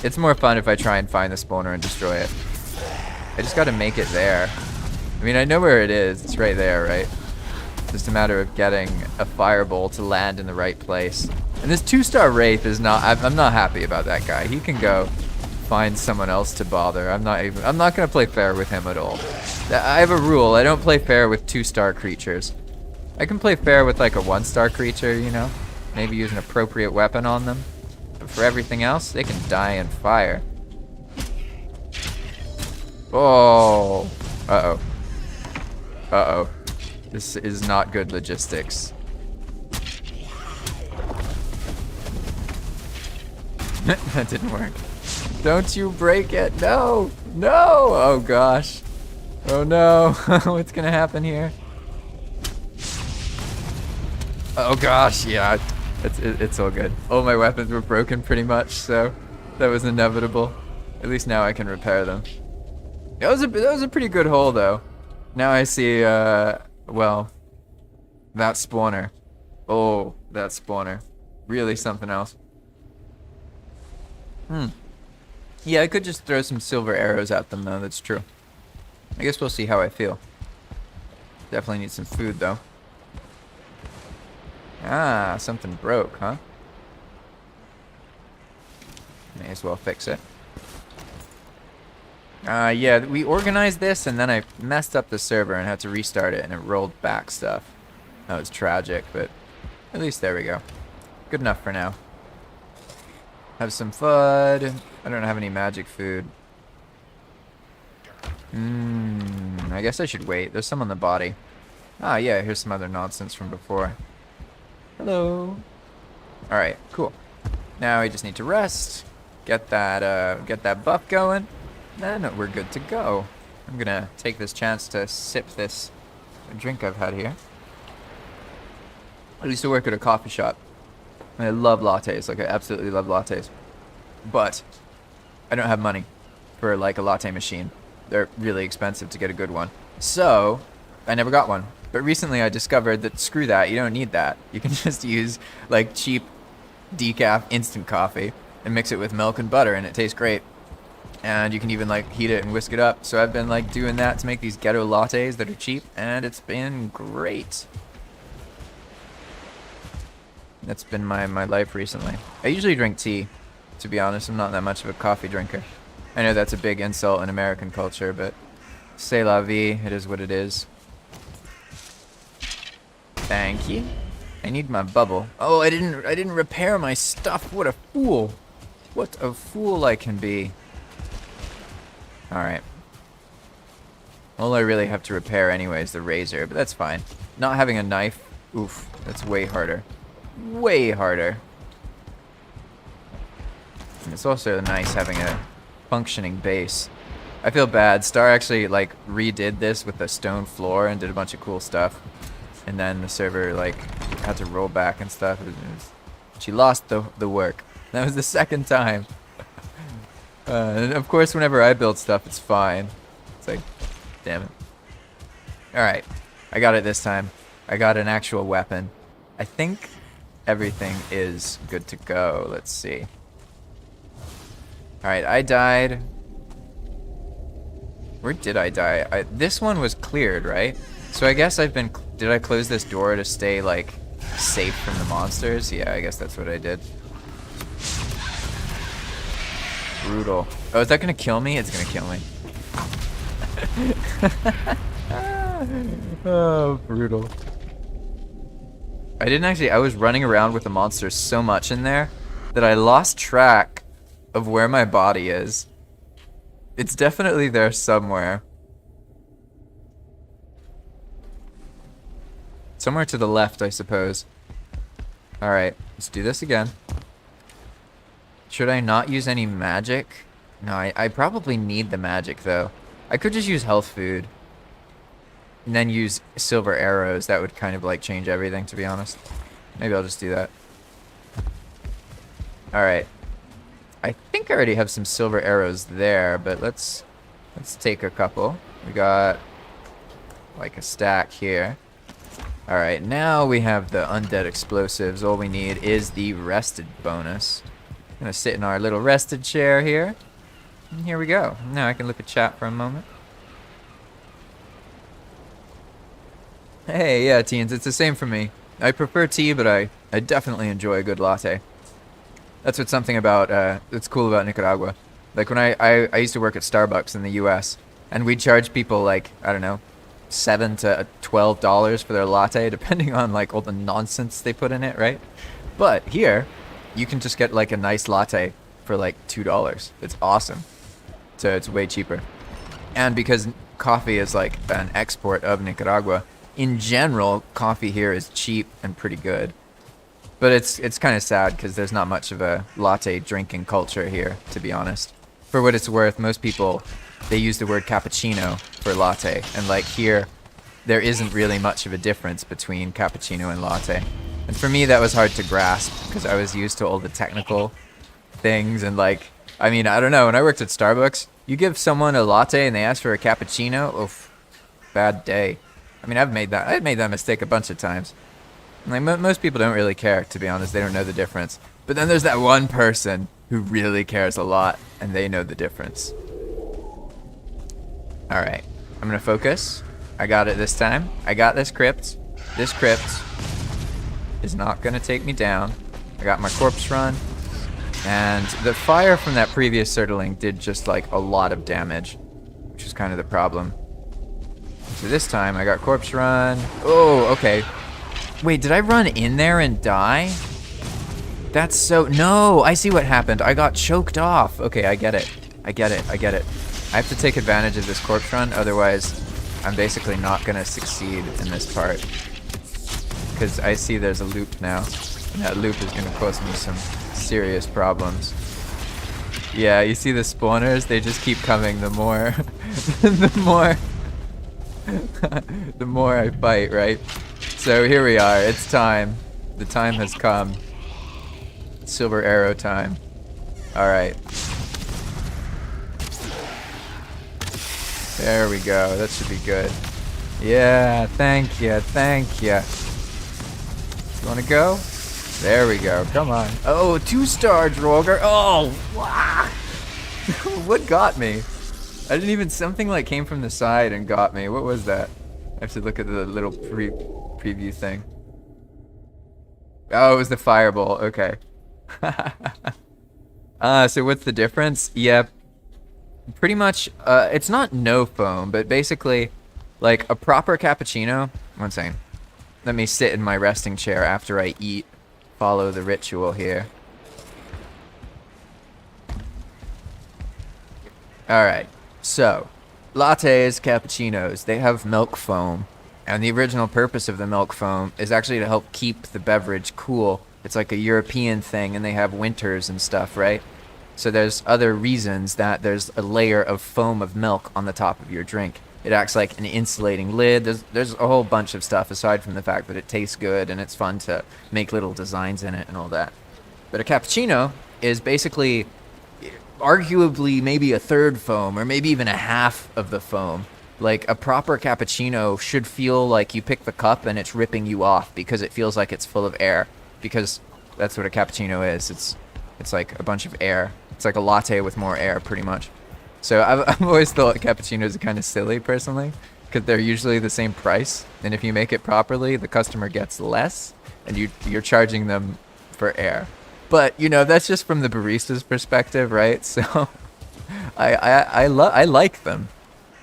it's more fun if I try and find the spawner and destroy it. I just gotta make it there. I mean, I know where it is. It's right there, right? Just a matter of getting a fireball to land in the right place. And this 2-star wraith is not... I'm not happy about that guy. He can go find someone else to bother. I'm not gonna play fair with him at all. I have a rule. I don't play fair with 2-star creatures. I can play fair with like a 1-star creature, you know? Maybe use an appropriate weapon on them. But for everything else, they can die in fire. Oh. Uh-oh. Uh-oh. This is not good logistics. That didn't work. Don't you break it. No. No. Oh, gosh. Oh, no. What's going to happen here? Oh, gosh. Yeah. It's all good. All my weapons were broken pretty much, so that was inevitable. At least now I can repair them. That was a pretty good hole, though. Now I see, well, that spawner. Oh, that spawner. Really something else. Yeah, I could just throw some silver arrows at them, though. That's true. I guess we'll see how I feel. Definitely need some food, though. Ah, something broke, huh? May as well fix it. Yeah, we organized this, and then I messed up the server and had to restart it, and it rolled back stuff. That was tragic, but at least there we go. Good enough for now. Have some food. I don't have any magic food. I guess I should wait. There's some on the body. Ah, yeah, here's some other nonsense from before. Hello. Alright, cool. Now we just need to rest. Get that buff going. Then we're good to go. I'm gonna take this chance to sip this drink I've had here. I used to work at a coffee shop. I love lattes, like I absolutely love lattes. But I don't have money for like a latte machine. They're really expensive to get a good one. So I never got one. But recently I discovered that screw that, you don't need that. You can just use like cheap decaf instant coffee and mix it with milk and butter and it tastes great. And you can even like heat it and whisk it up. So I've been like doing that to make these ghetto lattes that are cheap and it's been great. That's been my life recently. I usually drink tea, to be honest. I'm not that much of a coffee drinker. I know that's a big insult in American culture, but c'est la vie, it is what it is. Thank you. I need my bubble. Oh, I didn't repair my stuff. What a fool. What a fool I can be. Alright. All I really have to repair anyway is the razor, but that's fine. Not having a knife, oof, that's way harder. Way harder. And it's also nice having a functioning base. I feel bad. Star actually like redid this with a stone floor and did a bunch of cool stuff. And then the server like had to roll back and stuff. She lost the work. That was the second time. And of course whenever I build stuff it's fine. It's like, damn it. Alright. I got it this time. I got an actual weapon. I think everything is good to go. Let's see. Alright, I died. Where did I die? This one was cleared, right? So I guess I've been... Did I close this door to stay, like, safe from the monsters? Yeah, I guess that's what I did. Brutal. Oh, is that gonna kill me? It's gonna kill me. Oh, brutal. I was running around with the monsters so much in there that I lost track of where my body is. It's definitely there somewhere. Somewhere to the left, I suppose. Alright, let's do this again. Should I not use any magic? No, I probably need the magic, though. I could just use health food. And then use silver arrows. That would kind of, like, change everything, to be honest. Maybe I'll just do that. Alright. I think I already have some silver arrows there, but let's take a couple. We got, like, a stack here. Alright, now we have the undead explosives. All we need is the rested bonus. I'm gonna sit in our little rested chair here. And here we go. Now I can look at chat for a moment. Hey, yeah, teens, it's the same for me. I prefer tea, but I definitely enjoy a good latte. That's what's something about, that's cool about Nicaragua. Like when I used to work at Starbucks in the US, and we'd charge people like, I don't know, $7 to $12 for their latte, depending on like all the nonsense they put in it, right? But here, you can just get like a nice latte for like $2. It's awesome. So it's way cheaper. And because coffee is like an export of Nicaragua, in general, coffee here is cheap and pretty good. But it's kind of sad because there's not much of a latte drinking culture here, to be honest. For what it's worth, most people, they use the word cappuccino for latte. And like here, there isn't really much of a difference between cappuccino and latte. And for me, that was hard to grasp because I was used to all the technical things. And like, I mean, I don't know, when I worked at Starbucks, you give someone a latte and they ask for a cappuccino, oof, bad day. I mean, I've made that mistake a bunch of times. Like most people don't really care, to be honest. They don't know the difference. But then there's that one person who really cares a lot, and they know the difference. All right, I'm gonna focus. I got it this time. I got this crypt. This crypt is not gonna take me down. I got my corpse run, and the fire from that previous Surtling did just like a lot of damage, which is kind of the problem. So this time I got corpse run. Oh, okay. Wait, did I run in there and die? That's so... No, I see what happened. I got choked off. Okay, I get it. I get it. I have to take advantage of this corpse run, otherwise I'm basically not going to succeed in this part. Because I see there's a loop now, and that loop is going to cause me some serious problems. Yeah, you see the spawners? They just keep coming the more... the more I fight, right? So here we are. It's time. The time has come. Silver arrow time. Alright. There we go. That should be good. Yeah, thank you. You wanna go? There we go. Come on. Oh, 2-star Dvergr. Oh, wow. What got me? I didn't even... Something like came from the side and got me. What was that? I have to look at the little preview thing. Oh, it was the fireball. Okay. So what's the difference? Yeah, pretty much, it's not no foam, but basically, like a proper cappuccino. One second. Let me sit in my resting chair after I eat. Follow the ritual here. Alright, so, lattes, cappuccinos, they have milk foam. And the original purpose of the milk foam is actually to help keep the beverage cool. It's like a European thing, and they have winters and stuff, right? So there's other reasons that there's a layer of foam of milk on the top of your drink. It acts like an insulating lid. There's a whole bunch of stuff aside from the fact that it tastes good and it's fun to make little designs in it and all that. But a cappuccino is basically arguably maybe a third foam or maybe even a half of the foam. Like a proper cappuccino should feel like you pick the cup and it's ripping you off because it feels like it's full of air, because that's what a cappuccino is. It's like a bunch of air. It's like a latte with more air, pretty much. So I've always thought cappuccinos are kind of silly, personally, because they're usually the same price, and if you make it properly, the customer gets less, and you're charging them for air. But you know, that's just from the barista's perspective, right? So I like them.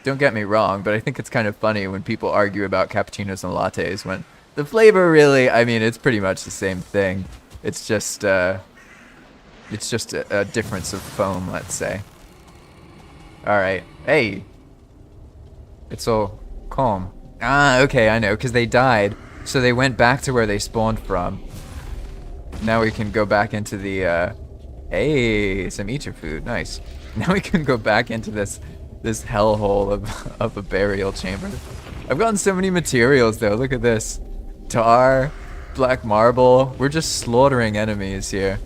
Don't get me wrong, but I think it's kind of funny when people argue about cappuccinos and lattes when the flavor really, I mean, it's pretty much the same thing. It's just a difference of foam, let's say. All right. Hey. It's all calm. Ah, okay, I know, because they died, so they went back to where they spawned from. Now we can go back into the, hey, some eat your food, nice. Now we can go back into this hellhole of a burial chamber. I've gotten so many materials though. Look at this. Tar, black marble. We're just slaughtering enemies here.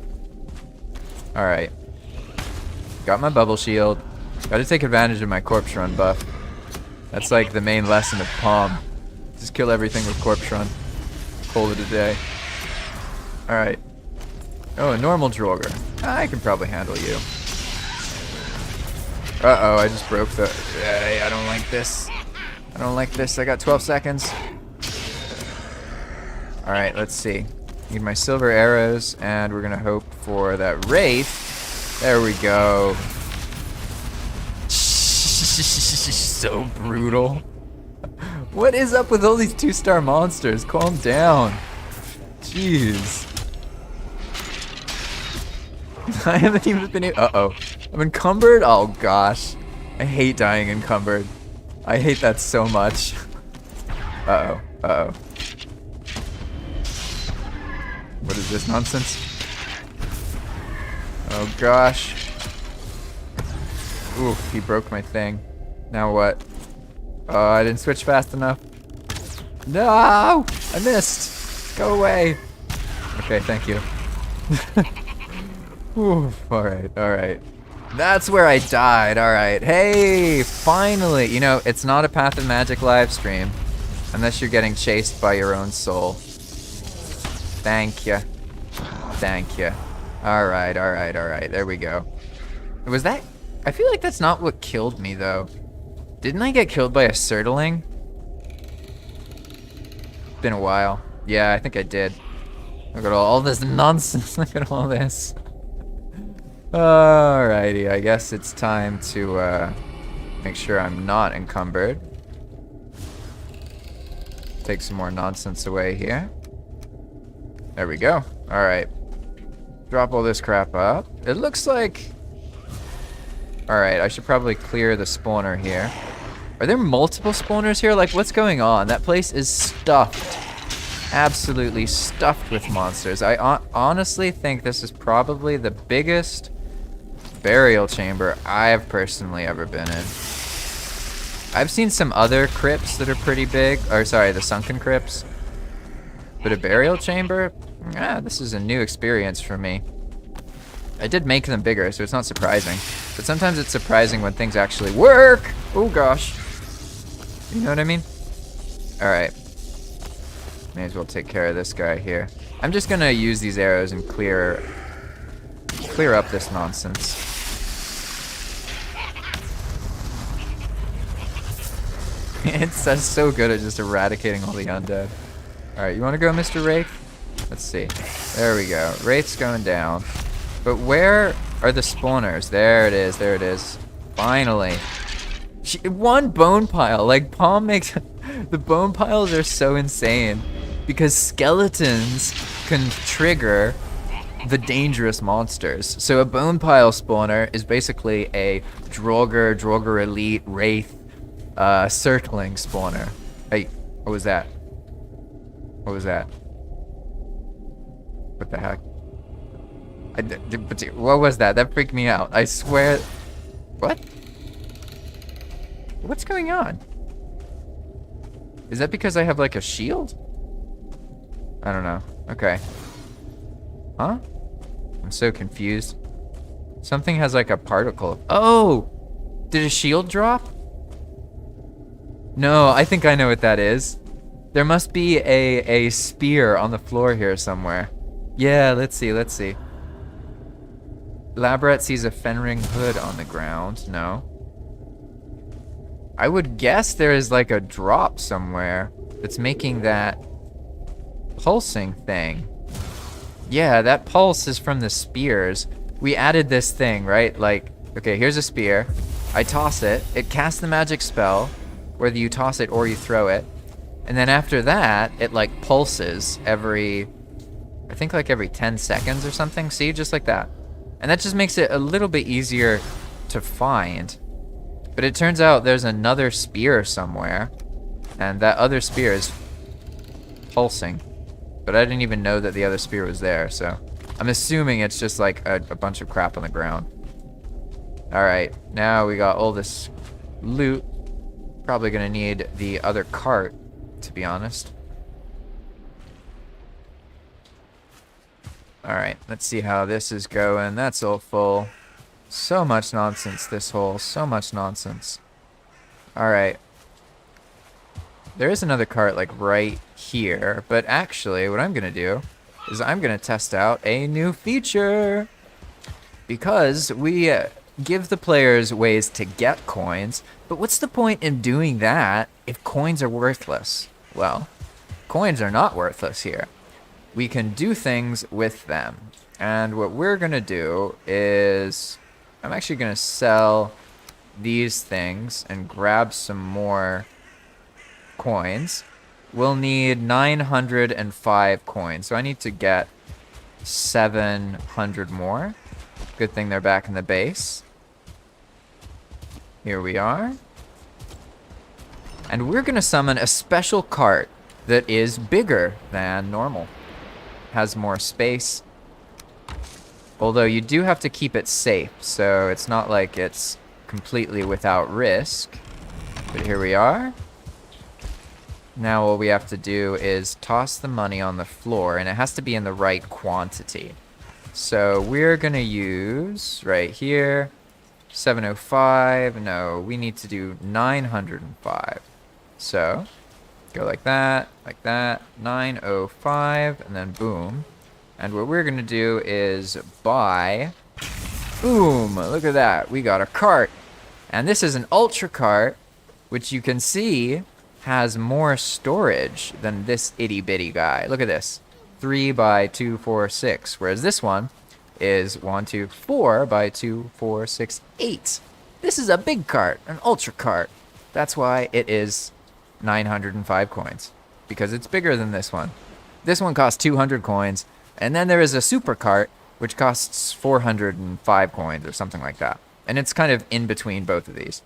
Alright. Got my bubble shield. Gotta take advantage of my corpse run buff. That's like the main lesson of PoM. Just kill everything with corpse run. Call it a day. Alright. Oh, a normal Dvergr. I can probably handle you. Uh-oh, I just broke the... Hey, I don't like this. I don't like this. I got 12 seconds. Alright, let's see. Need my silver arrows, and we're gonna hope for that wraith. There we go. So brutal. What is up with all these 2-star monsters? Calm down. Jeez. I haven't even been... Uh-oh. I'm encumbered? Oh, gosh. I hate dying encumbered. I hate that so much. Uh-oh. Uh-oh. What is this nonsense? Oh gosh. Ooh, he broke my thing. Now what? Oh, I didn't switch fast enough. No! I missed! Go away! Okay, thank you. Ooh, alright, alright. That's where I died, alright. Hey, finally! You know, it's not a Path of Magic live stream. Unless you're getting chased by your own soul. Thank you. Thank you. Alright, alright, alright. There we go. Was that... I feel like that's not what killed me, though. Didn't I get killed by a surtling? It's been a while. Yeah, I think I did. Look at all this nonsense. Look at all this. Alrighty, I guess it's time to make sure I'm not encumbered. Take some more nonsense away here. There we go. Alright. Drop all this crap up. It looks like... Alright, I should probably clear the spawner here. Are there multiple spawners here? Like, what's going on? That place is stuffed. Absolutely stuffed with monsters. I honestly think this is probably the biggest burial chamber I've personally ever been in. I've seen some other crypts that are pretty big. Or, sorry, the sunken crypts. But a burial chamber? Ah, this is a new experience for me. I did make them bigger, so it's not surprising. But sometimes it's surprising when things actually work! Oh gosh. You know what I mean? Alright. May as well take care of this guy here. I'm just gonna use these arrows and clear up this nonsense. It's so good at just eradicating all the undead. Alright, you wanna go, Mr. Wraith? Let's see. There we go. Wraith's going down. But where are the spawners? There it is. There it is. Finally. One bone pile. Like, PoM makes... The bone piles are so insane. Because skeletons can trigger the dangerous monsters. So a bone pile spawner is basically a Dvergr Elite, Wraith, circling spawner. Hey, what was that? What was that? What the heck? What was that? That freaked me out. I swear. What? What's going on? Is that because I have like a shield? I don't know. Okay. Huh? I'm so confused. Something has like a particle. Oh! Did a shield drop? No, I think I know what that is. There must be a spear on the floor here somewhere. Yeah, let's see, let's see. Labrat sees a Fenring hood on the ground. No. I would guess there is like a drop somewhere that's making that pulsing thing. Yeah, that pulse is from the spears. We added this thing, right? Like, okay, here's a spear. I toss it. It casts the magic spell, whether you toss it or you throw it. And then after that, it like pulses every, I think like every 10 seconds or something. See, just like that. And that just makes it a little bit easier to find. But it turns out there's another spear somewhere. And that other spear is pulsing. But I didn't even know that the other spear was there, so I'm assuming it's just like a bunch of crap on the ground. Alright, now we got all this loot. Probably gonna need the other cart, to be honest. Alright, let's see how this is going. That's all full. So much nonsense, this hole. So much nonsense. Alright. There is another cart, like, right here. But actually, what I'm going to do is I'm going to test out a new feature. Because we give the players ways to get coins. But what's the point in doing that if coins are worthless? Well, coins are not worthless here. We can do things with them. And what we're going to do is... I'm actually going to sell these things and grab some more coins. We'll need 905 coins. So I need to get 700 more. Good thing they're back in the base. Here we are. And we're gonna summon a special cart that is bigger than normal. Has more space. Although you do have to keep it safe, so it's not like it's completely without risk. But here we are. Now all we have to do is toss the money on the floor, and it has to be in the right quantity. So we're gonna use, right here, 705. No, we need to do 905. So go like that, 905, and then boom. And what we're gonna do is buy, boom, look at that, we got a cart. And this is an ultra cart, which you can see has more storage than this itty bitty guy. Look at this, 3 by 2, 4, 6. Whereas this one is 1, 2, 4 by 2, 4, 6, 8. This is a big cart, an ultra cart. That's why it is 905 coins, because it's bigger than this one. This one costs 200 coins, and then there is a super cart, which costs 405 coins or something like that. And it's kind of in between both of these.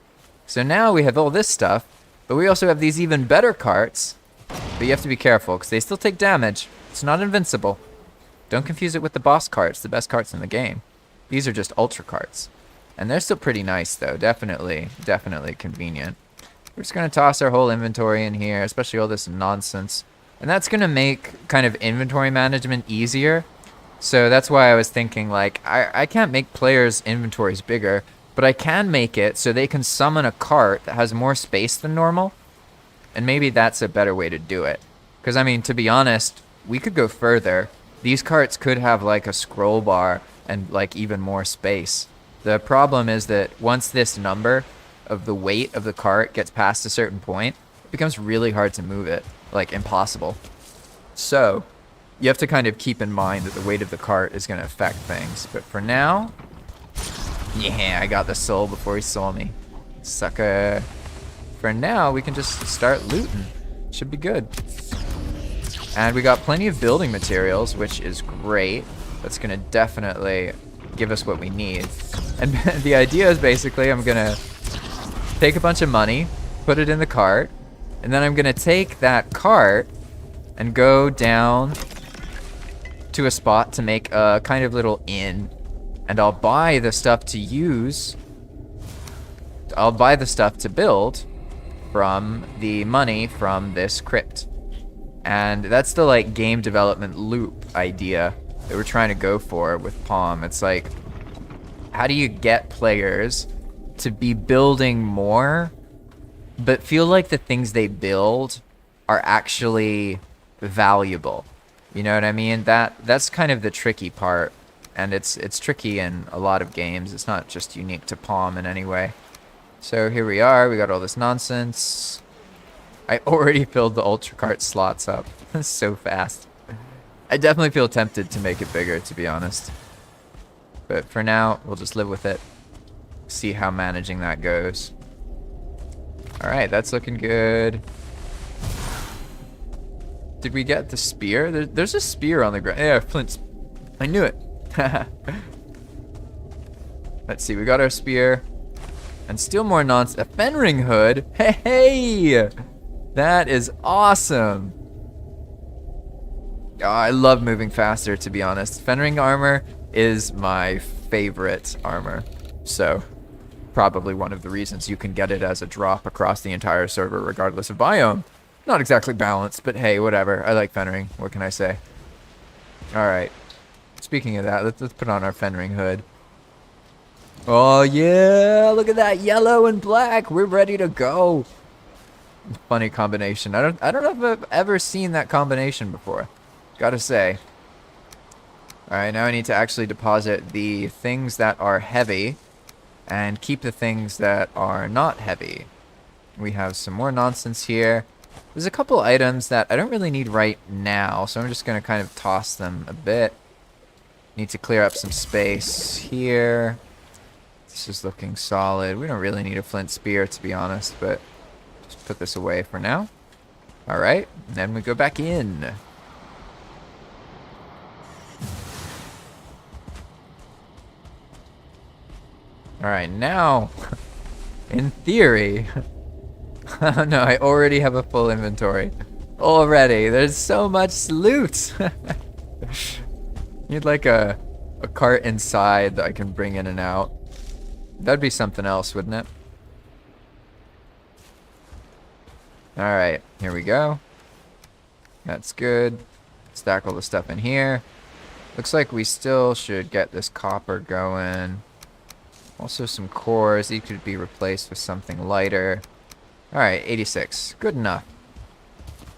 So now we have all this stuff, but we also have these even better carts, but you have to be careful, because they still take damage. It's not invincible. Don't confuse it with the boss carts, the best carts in the game. These are just ultra carts. And they're still pretty nice, though. Definitely convenient. We're just going to toss our whole inventory in here, especially all this nonsense. And that's going to make kind of inventory management easier. So that's why I was thinking, like, I can't make players' inventories bigger, but I can make it so they can summon a cart that has more space than normal. And maybe that's a better way to do it. Because, I mean, to be honest, we could go further. These carts could have, like, a scroll bar and, like, even more space. The problem is that once this number of the weight of the cart gets past a certain point, it becomes really hard to move it, like impossible. So you have to kind of keep in mind that the weight of the cart is going to affect things. But for now, yeah, I got the soul before he saw me. Sucker. For now, we can just start looting. Should be good. And we got plenty of building materials, which is great. That's going to definitely give us what we need. And the idea is basically I'm going to take a bunch of money, put it in the cart, and then I'm gonna take that cart and go down to a spot to make a kind of little inn, and I'll buy the stuff to use. I'll buy the stuff to build from the money from this crypt. And that's the like game development loop idea that we're trying to go for with PoM. It's like, how do you get players to be building more, but feel like the things they build are actually valuable? You know what I mean? That's kind of the tricky part, and it's tricky in a lot of games. It's not just unique to PoM in any way. So here we are. We got all this nonsense. I already filled the ultra cart slots up so fast. I definitely feel tempted to make it bigger, to be honest. But for now, we'll just live with it. See how managing that goes. Alright, that's looking good. Did we get the spear? There's a spear on the ground. Yeah, Flint's. I knew it. Let's see, we got our spear. And still more nonsense. A Fenring hood? Hey! That is awesome. Oh, I love moving faster, to be honest. Fenring armor is my favorite armor. So, probably one of the reasons you can get it as a drop across the entire server regardless of biome. Not exactly balanced, but hey, whatever. I like Fenring. What can I say? Alright. Speaking of that, let's put on our Fenring hood. Oh yeah, look at that, yellow and black. We're ready to go. Funny combination. I don't know if I've ever seen that combination before. Gotta say. Alright, now I need to actually deposit the things that are heavy and keep the things that are not heavy. We have some more nonsense here. There's a couple items that I don't really need right now, so I'm just going to kind of toss them a bit. Need to clear up some space here. This is looking solid. We don't really need a flint spear, to be honest, but just put this away for now. Alright, and then we go back in. Alright, now In theory. Oh no, I already have a full inventory. Already. There's so much loot. Need like a cart inside that I can bring in and out. That'd be something else, wouldn't it? Alright, here we go. That's good. Stack all the stuff in here. Looks like we still should get this copper going. Also some cores. These could be replaced with something lighter. Alright, 86. Good enough.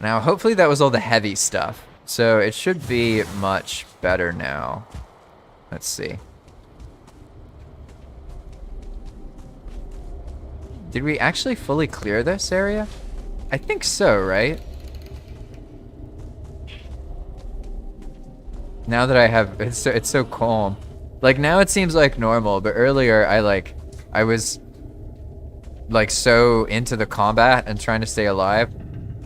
Now, hopefully that was all the heavy stuff. So it should be much better now. Let's see. Did we actually fully clear this area? I think so, right? Now that I have, it's so calm. Like now it seems like normal, but earlier I was like so into the combat and trying to stay alive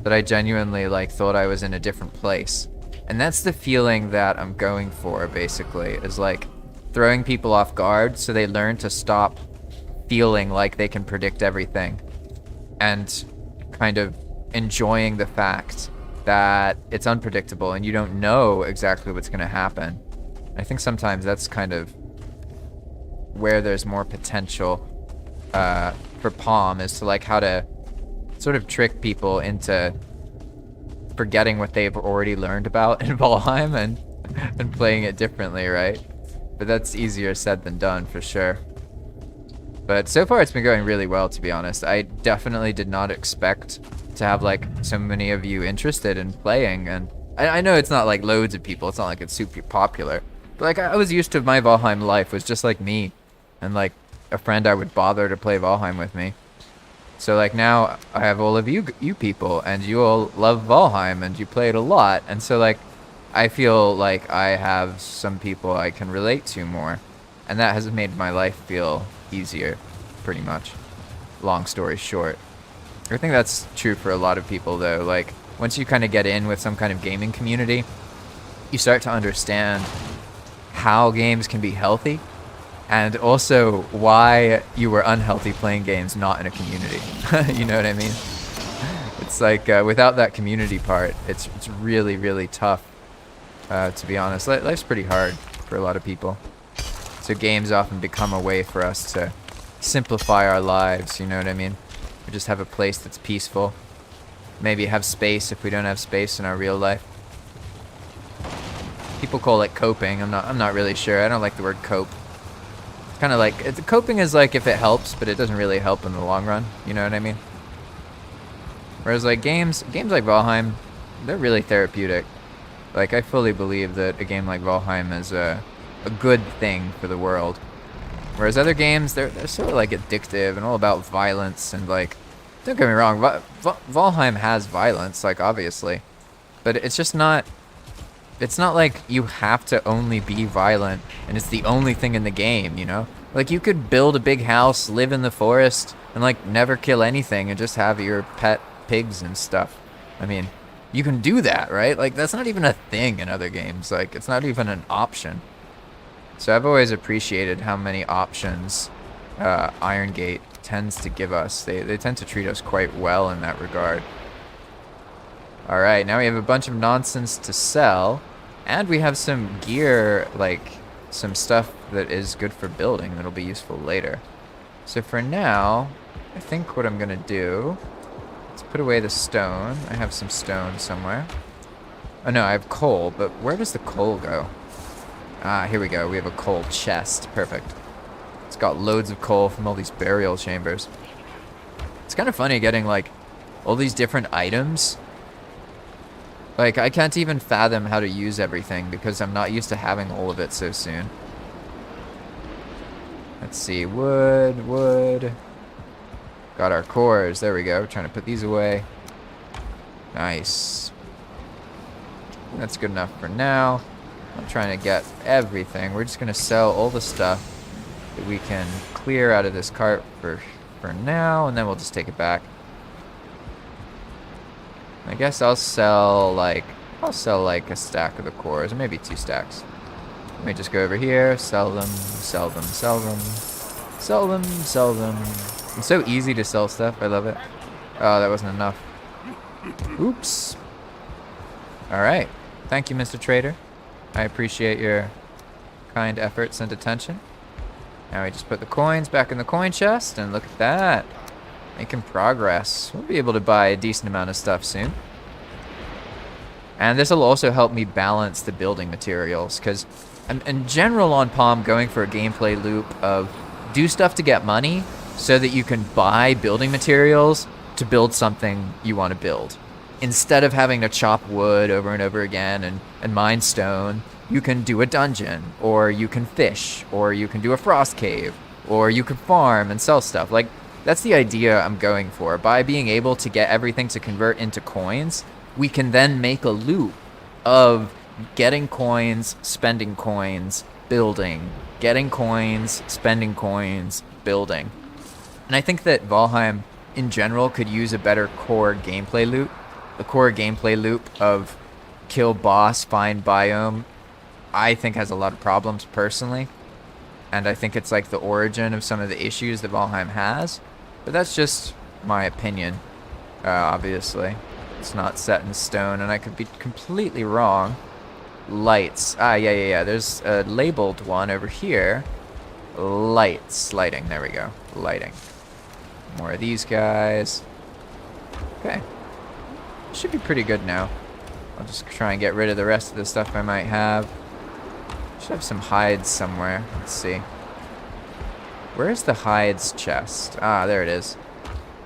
that I genuinely like thought I was in a different place. And that's the feeling that I'm going for basically, is like throwing people off guard so they learn to stop feeling like they can predict everything and kind of enjoying the fact that it's unpredictable and you don't know exactly what's going to happen. I think sometimes that's kind of where there's more potential for PoM, is to like how to sort of trick people into forgetting what they've already learned about in Valheim and playing it differently, right? But that's easier said than done for sure. But so far it's been going really well, to be honest. I definitely did not expect to have like so many of you interested in playing, and I know it's not like loads of people, it's not like it's super popular, but like I was used to my Valheim life was just like me and like a friend I would bother to play Valheim with me. So like now I have all of you people, and you all love Valheim and you play it a lot, and so like I feel like I have some people I can relate to more, and that has made my life feel easier, pretty much. Long story short. I think that's true for a lot of people though. Like once you kind of get in with some kind of gaming community, you start to understand how games can be healthy, and also why you were unhealthy playing games not in a community. You know what I mean? It's like without that community part, it's really, really tough, to be honest. Life's pretty hard for a lot of people. So games often become a way for us to simplify our lives, you know what I mean? We just have a place that's peaceful. Maybe have space if we don't have space in our real life. People call it coping. I'm not really sure. I don't like the word cope. It's kind of like coping is like if it helps, but it doesn't really help in the long run. You know what I mean? Whereas like games like Valheim, they're really therapeutic. Like I fully believe that a game like Valheim is a good thing for the world. Whereas other games, they're sort of like addictive and all about violence, and like, don't get me wrong, Valheim has violence, like obviously, but it's just not, it's not like you have to only be violent and it's the only thing in the game, you know? Like you could build a big house, live in the forest, and like never kill anything and just have your pet pigs and stuff. I mean, you can do that, right? Like that's not even a thing in other games. Like it's not even an option. So I've always appreciated how many options Iron Gate tends to give us. They tend to treat us quite well in that regard. Alright, now we have a bunch of nonsense to sell, and we have some gear, like some stuff that is good for building that'll be useful later. So for now, I think what I'm gonna do, let's put away the stone. I have some stone somewhere. Oh no, I have coal, but where does the coal go? Ah, here we go. We have a coal chest. Perfect. It's got loads of coal from all these burial chambers. It's kind of funny getting, like, all these different items. Like, I can't even fathom how to use everything because I'm not used to having all of it so soon. Let's see. Wood. Got our cores. There we go. Trying to put these away. Nice. That's good enough for now. I'm trying to get everything. We're just going to sell all the stuff that we can clear out of this cart for now, and then we'll just take it back. I guess I'll sell like a stack of the cores, or maybe 2 stacks. Let me just go over here, sell them. It's so easy to sell stuff. I love it. Oh, that wasn't enough. Oops. All right. Thank you, Mr. Trader. I appreciate your kind efforts and attention. Now we just put the coins back in the coin chest, and look at that. Making progress. We'll be able to buy a decent amount of stuff soon. And this will also help me balance the building materials, because in general on PoM, going for a gameplay loop of do stuff to get money so that you can buy building materials to build something you want to build. Instead of having to chop wood over and over again and mine stone, you can do a dungeon, or you can fish, or you can do a frost cave, or you can farm and sell stuff. Like, that's the idea I'm going for. By being able to get everything to convert into coins, we can then make a loop of getting coins, spending coins, building, getting coins, spending coins, building. And I think that Valheim in general could use a better core gameplay loop. The core gameplay loop of kill boss, find biome, I think has a lot of problems personally. And I think it's like the origin of some of the issues that Valheim has. But that's just my opinion, obviously. It's not set in stone, and I could be completely wrong. Lights. Yeah. There's a labeled one over here. Lights. Lighting. There we go. Lighting. More of these guys. Okay. Should be pretty good now. I'll just try and get rid of the rest of the stuff I might have. Should have some hides somewhere. Let's see. Where's the hides chest? Ah, there it is.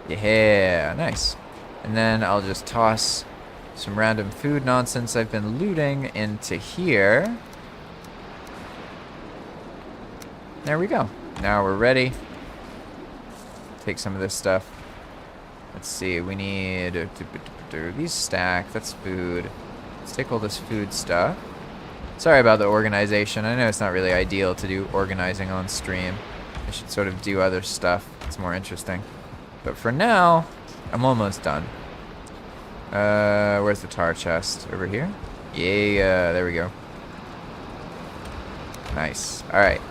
Yeah, nice. And then I'll just toss some random food nonsense I've been looting into here. There we go. Now we're ready. Take some of this stuff. Let's see, we need these stack. That's food. Let's take all this food stuff. Sorry about the organization. I know it's not really ideal to do organizing on stream. I should sort of do other stuff. It's more interesting. But for now, I'm almost done. Where's the tar chest? Over here? Yeah, there we go. Nice. Alright.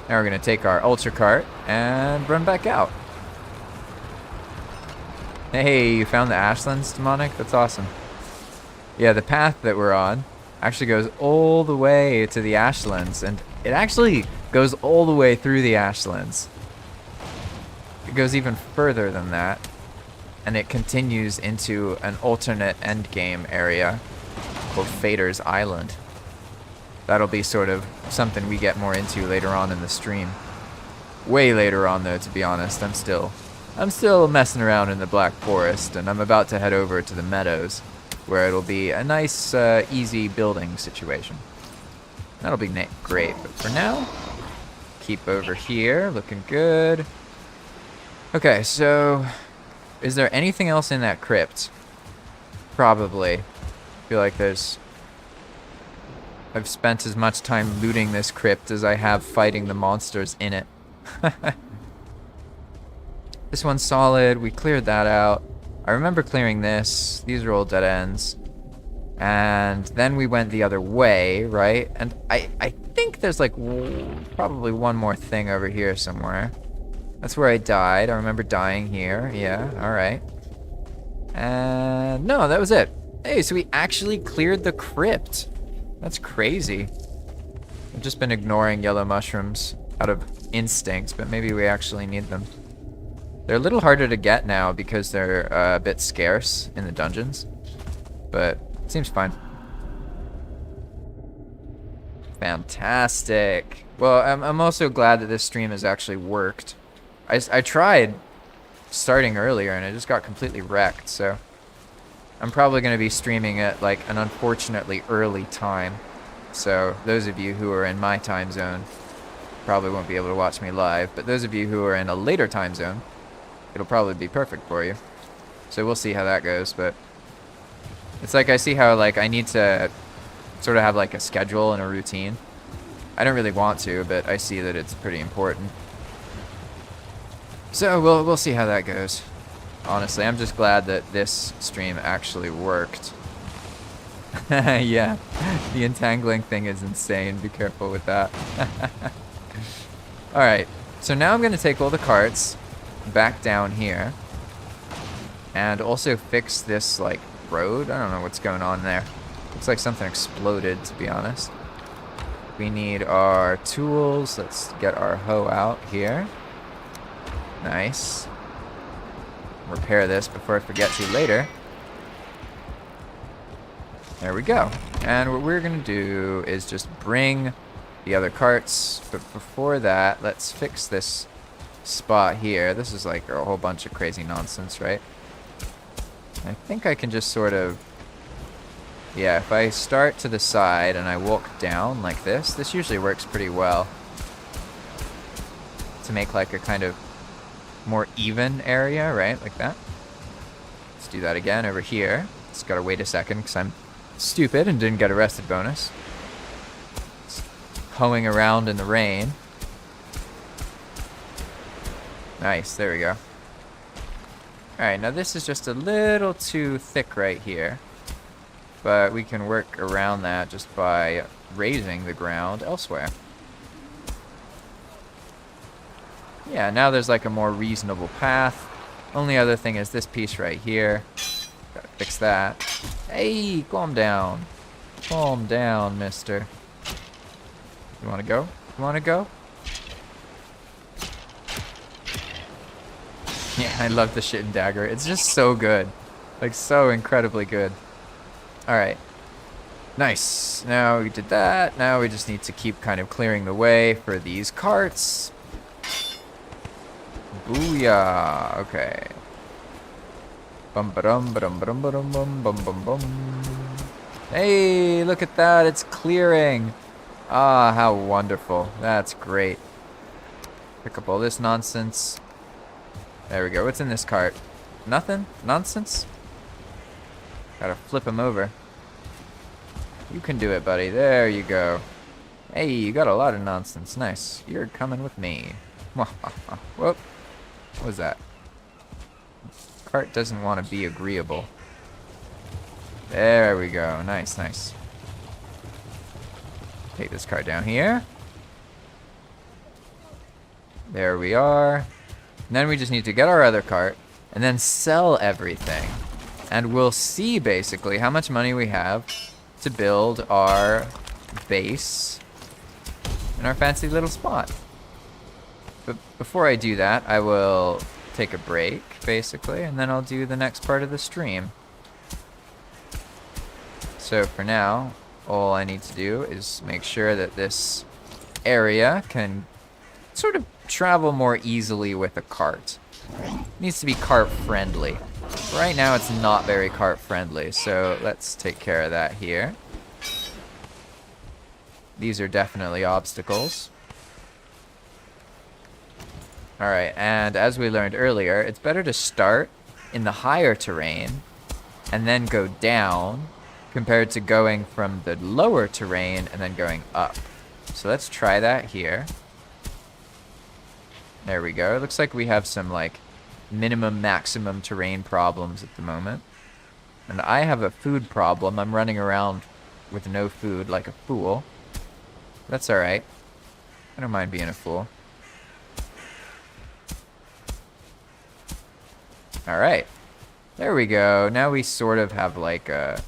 Now we're going to take our ultra cart and run back out. Hey, you found the Ashlands, Demonic? That's awesome. Yeah, the path that we're on actually goes all the way to the Ashlands, and it actually goes all the way through the Ashlands. It goes even further than that, and it continues into an alternate endgame area called Fader's Island. That'll be sort of something we get more into later on in the stream. Way later on, though, to be honest. I'm still messing around in the Black Forest, and I'm about to head over to the Meadows, where it'll be a nice, easy building situation. That'll be great, but for now, keep over here, looking good. Okay, so is there anything else in that crypt? Probably. I feel like I've spent as much time looting this crypt as I have fighting the monsters in it. This one's solid. We cleared that out. I remember clearing this. These are all dead ends. And then we went the other way, right? And I think there's like probably one more thing over here somewhere. That's where I died. I remember dying here. Yeah, alright. And no, that was it. Hey, so we actually cleared the crypt. That's crazy. I've just been ignoring yellow mushrooms out of instinct, but maybe we actually need them. They're a little harder to get now because they're a bit scarce in the dungeons, but it seems fine. Fantastic. Well, I'm also glad that this stream has actually worked. I tried starting earlier and I just got completely wrecked, so I'm probably going to be streaming at like an unfortunately early time. So those of you who are in my time zone probably won't be able to watch me live, but those of you who are in a later time zone, it'll probably be perfect for you. So we'll see how that goes, but it's like I see how like I need to sort of have like a schedule and a routine. I don't really want to, but I see that it's pretty important. So we'll see how that goes. Honestly, I'm just glad that this stream actually worked. Yeah, the entangling thing is insane. Be careful with that. Alright, so now I'm going to take all the carts back down here. And also fix this, like, road. I don't know what's going on there. Looks like something exploded, to be honest. We need our tools. Let's get our hoe out here. Nice. Repair this before I forget to later. There we go. And what we're going to do is just bring the other carts. But before that, let's fix this spot here. This is like a whole bunch of crazy nonsense, right? I think I can just sort of... Yeah, if I start to the side and I walk down like this usually works pretty well. To make like a kind of more even area, right? Like that. Let's do that again over here. Just gotta wait a second because I'm stupid and didn't get arrested bonus. Just hoeing around in the rain. Nice, there we go. Alright, now this is just a little too thick right here. But we can work around that just by raising the ground elsewhere. Yeah, now there's like a more reasonable path. Only other thing is this piece right here. Gotta fix that. Hey, calm down. Calm down, mister. You wanna go? You wanna go? Yeah, I love the shit in Dagger. It's just so good. Like, so incredibly good. Alright. Nice. Now we did that. Now we just need to keep kind of clearing the way for these carts. Booyah. Okay. Bum ba-dum ba-dum ba-dum ba-dum bum bum bum bum. Hey, look at that. It's clearing. Ah, how wonderful. That's great. Pick up all this nonsense. There we go. What's in this cart? Nothing? Nonsense? Gotta flip him over. You can do it, buddy. There you go. Hey, you got a lot of nonsense. Nice. You're coming with me. Whoop. What was that? Cart doesn't want to be agreeable. There we go. Nice, nice. Take this cart down here. There we are. And then we just need to get our other cart and then sell everything. And we'll see basically how much money we have to build our base in our fancy little spot. But before I do that, I will take a break, basically, and then I'll do the next part of the stream. So for now, all I need to do is make sure that this area can sort of travel more easily with a cart. It needs to be cart friendly. Right now it's not very cart friendly, so let's take care of that here. These are definitely obstacles. Alright, and as we learned earlier, it's better to start in the higher terrain and then go down compared to going from the lower terrain and then going up. So let's try that here. There we go. It looks like we have some like minimum maximum terrain problems at the moment. And I have a food problem. I'm running around with no food like a fool. That's alright. I don't mind being a fool. Alright. There we go. Now we sort of have like a...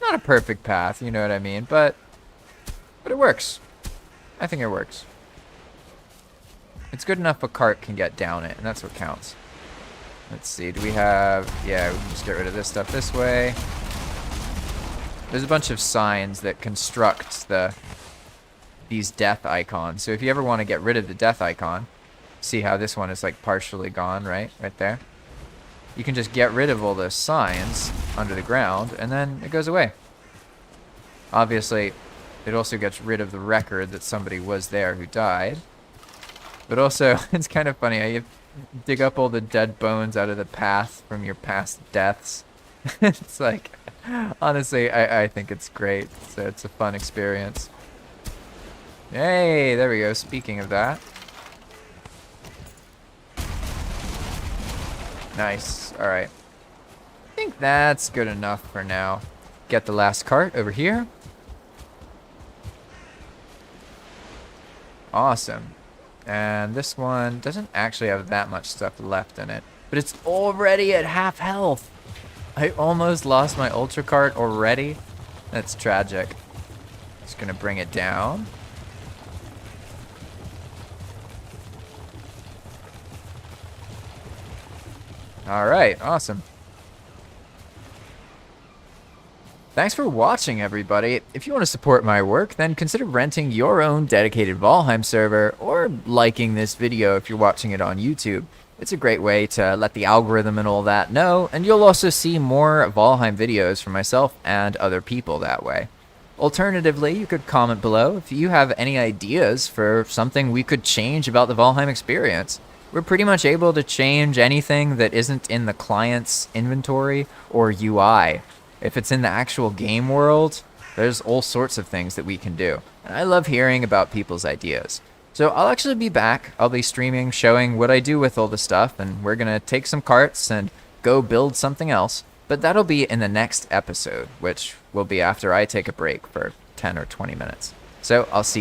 not a perfect path, you know what I mean? But it works. I think it works. It's good enough a cart can get down it, and that's what counts. Let's see, do we have... yeah, we can just get rid of this stuff this way. There's a bunch of signs that construct these death icons. So if you ever want to get rid of the death icon, see how this one is like partially gone, right? Right there. You can just get rid of all those signs under the ground, and then it goes away. Obviously, it also gets rid of the record that somebody was there who died. But also, it's kind of funny how you dig up all the dead bones out of the path from your past deaths. It's like, honestly, I think it's great. So it's a fun experience. Hey, there we go. Speaking of that. Nice. Alright. I think that's good enough for now. Get the last cart over here. Awesome. And this one doesn't actually have that much stuff left in it, but it's already at half health. I almost lost my ultra cart already. That's tragic. Just gonna bring it down. All right, awesome. Thanks for watching, everybody. If you want to support my work, then consider renting your own dedicated Valheim server or liking this video if you're watching it on YouTube. It's a great way to let the algorithm and all that know, and you'll also see more Valheim videos from myself and other people that way. Alternatively, you could comment below if you have any ideas for something we could change about the Valheim experience. We're pretty much able to change anything that isn't in the client's inventory or UI. If it's in the actual game world, there's all sorts of things that we can do. And I love hearing about people's ideas. So I'll actually be back. I'll be streaming, showing what I do with all the stuff, and we're gonna take some carts and go build something else. But that'll be in the next episode, which will be after I take a break for 10 or 20 minutes. So I'll see you.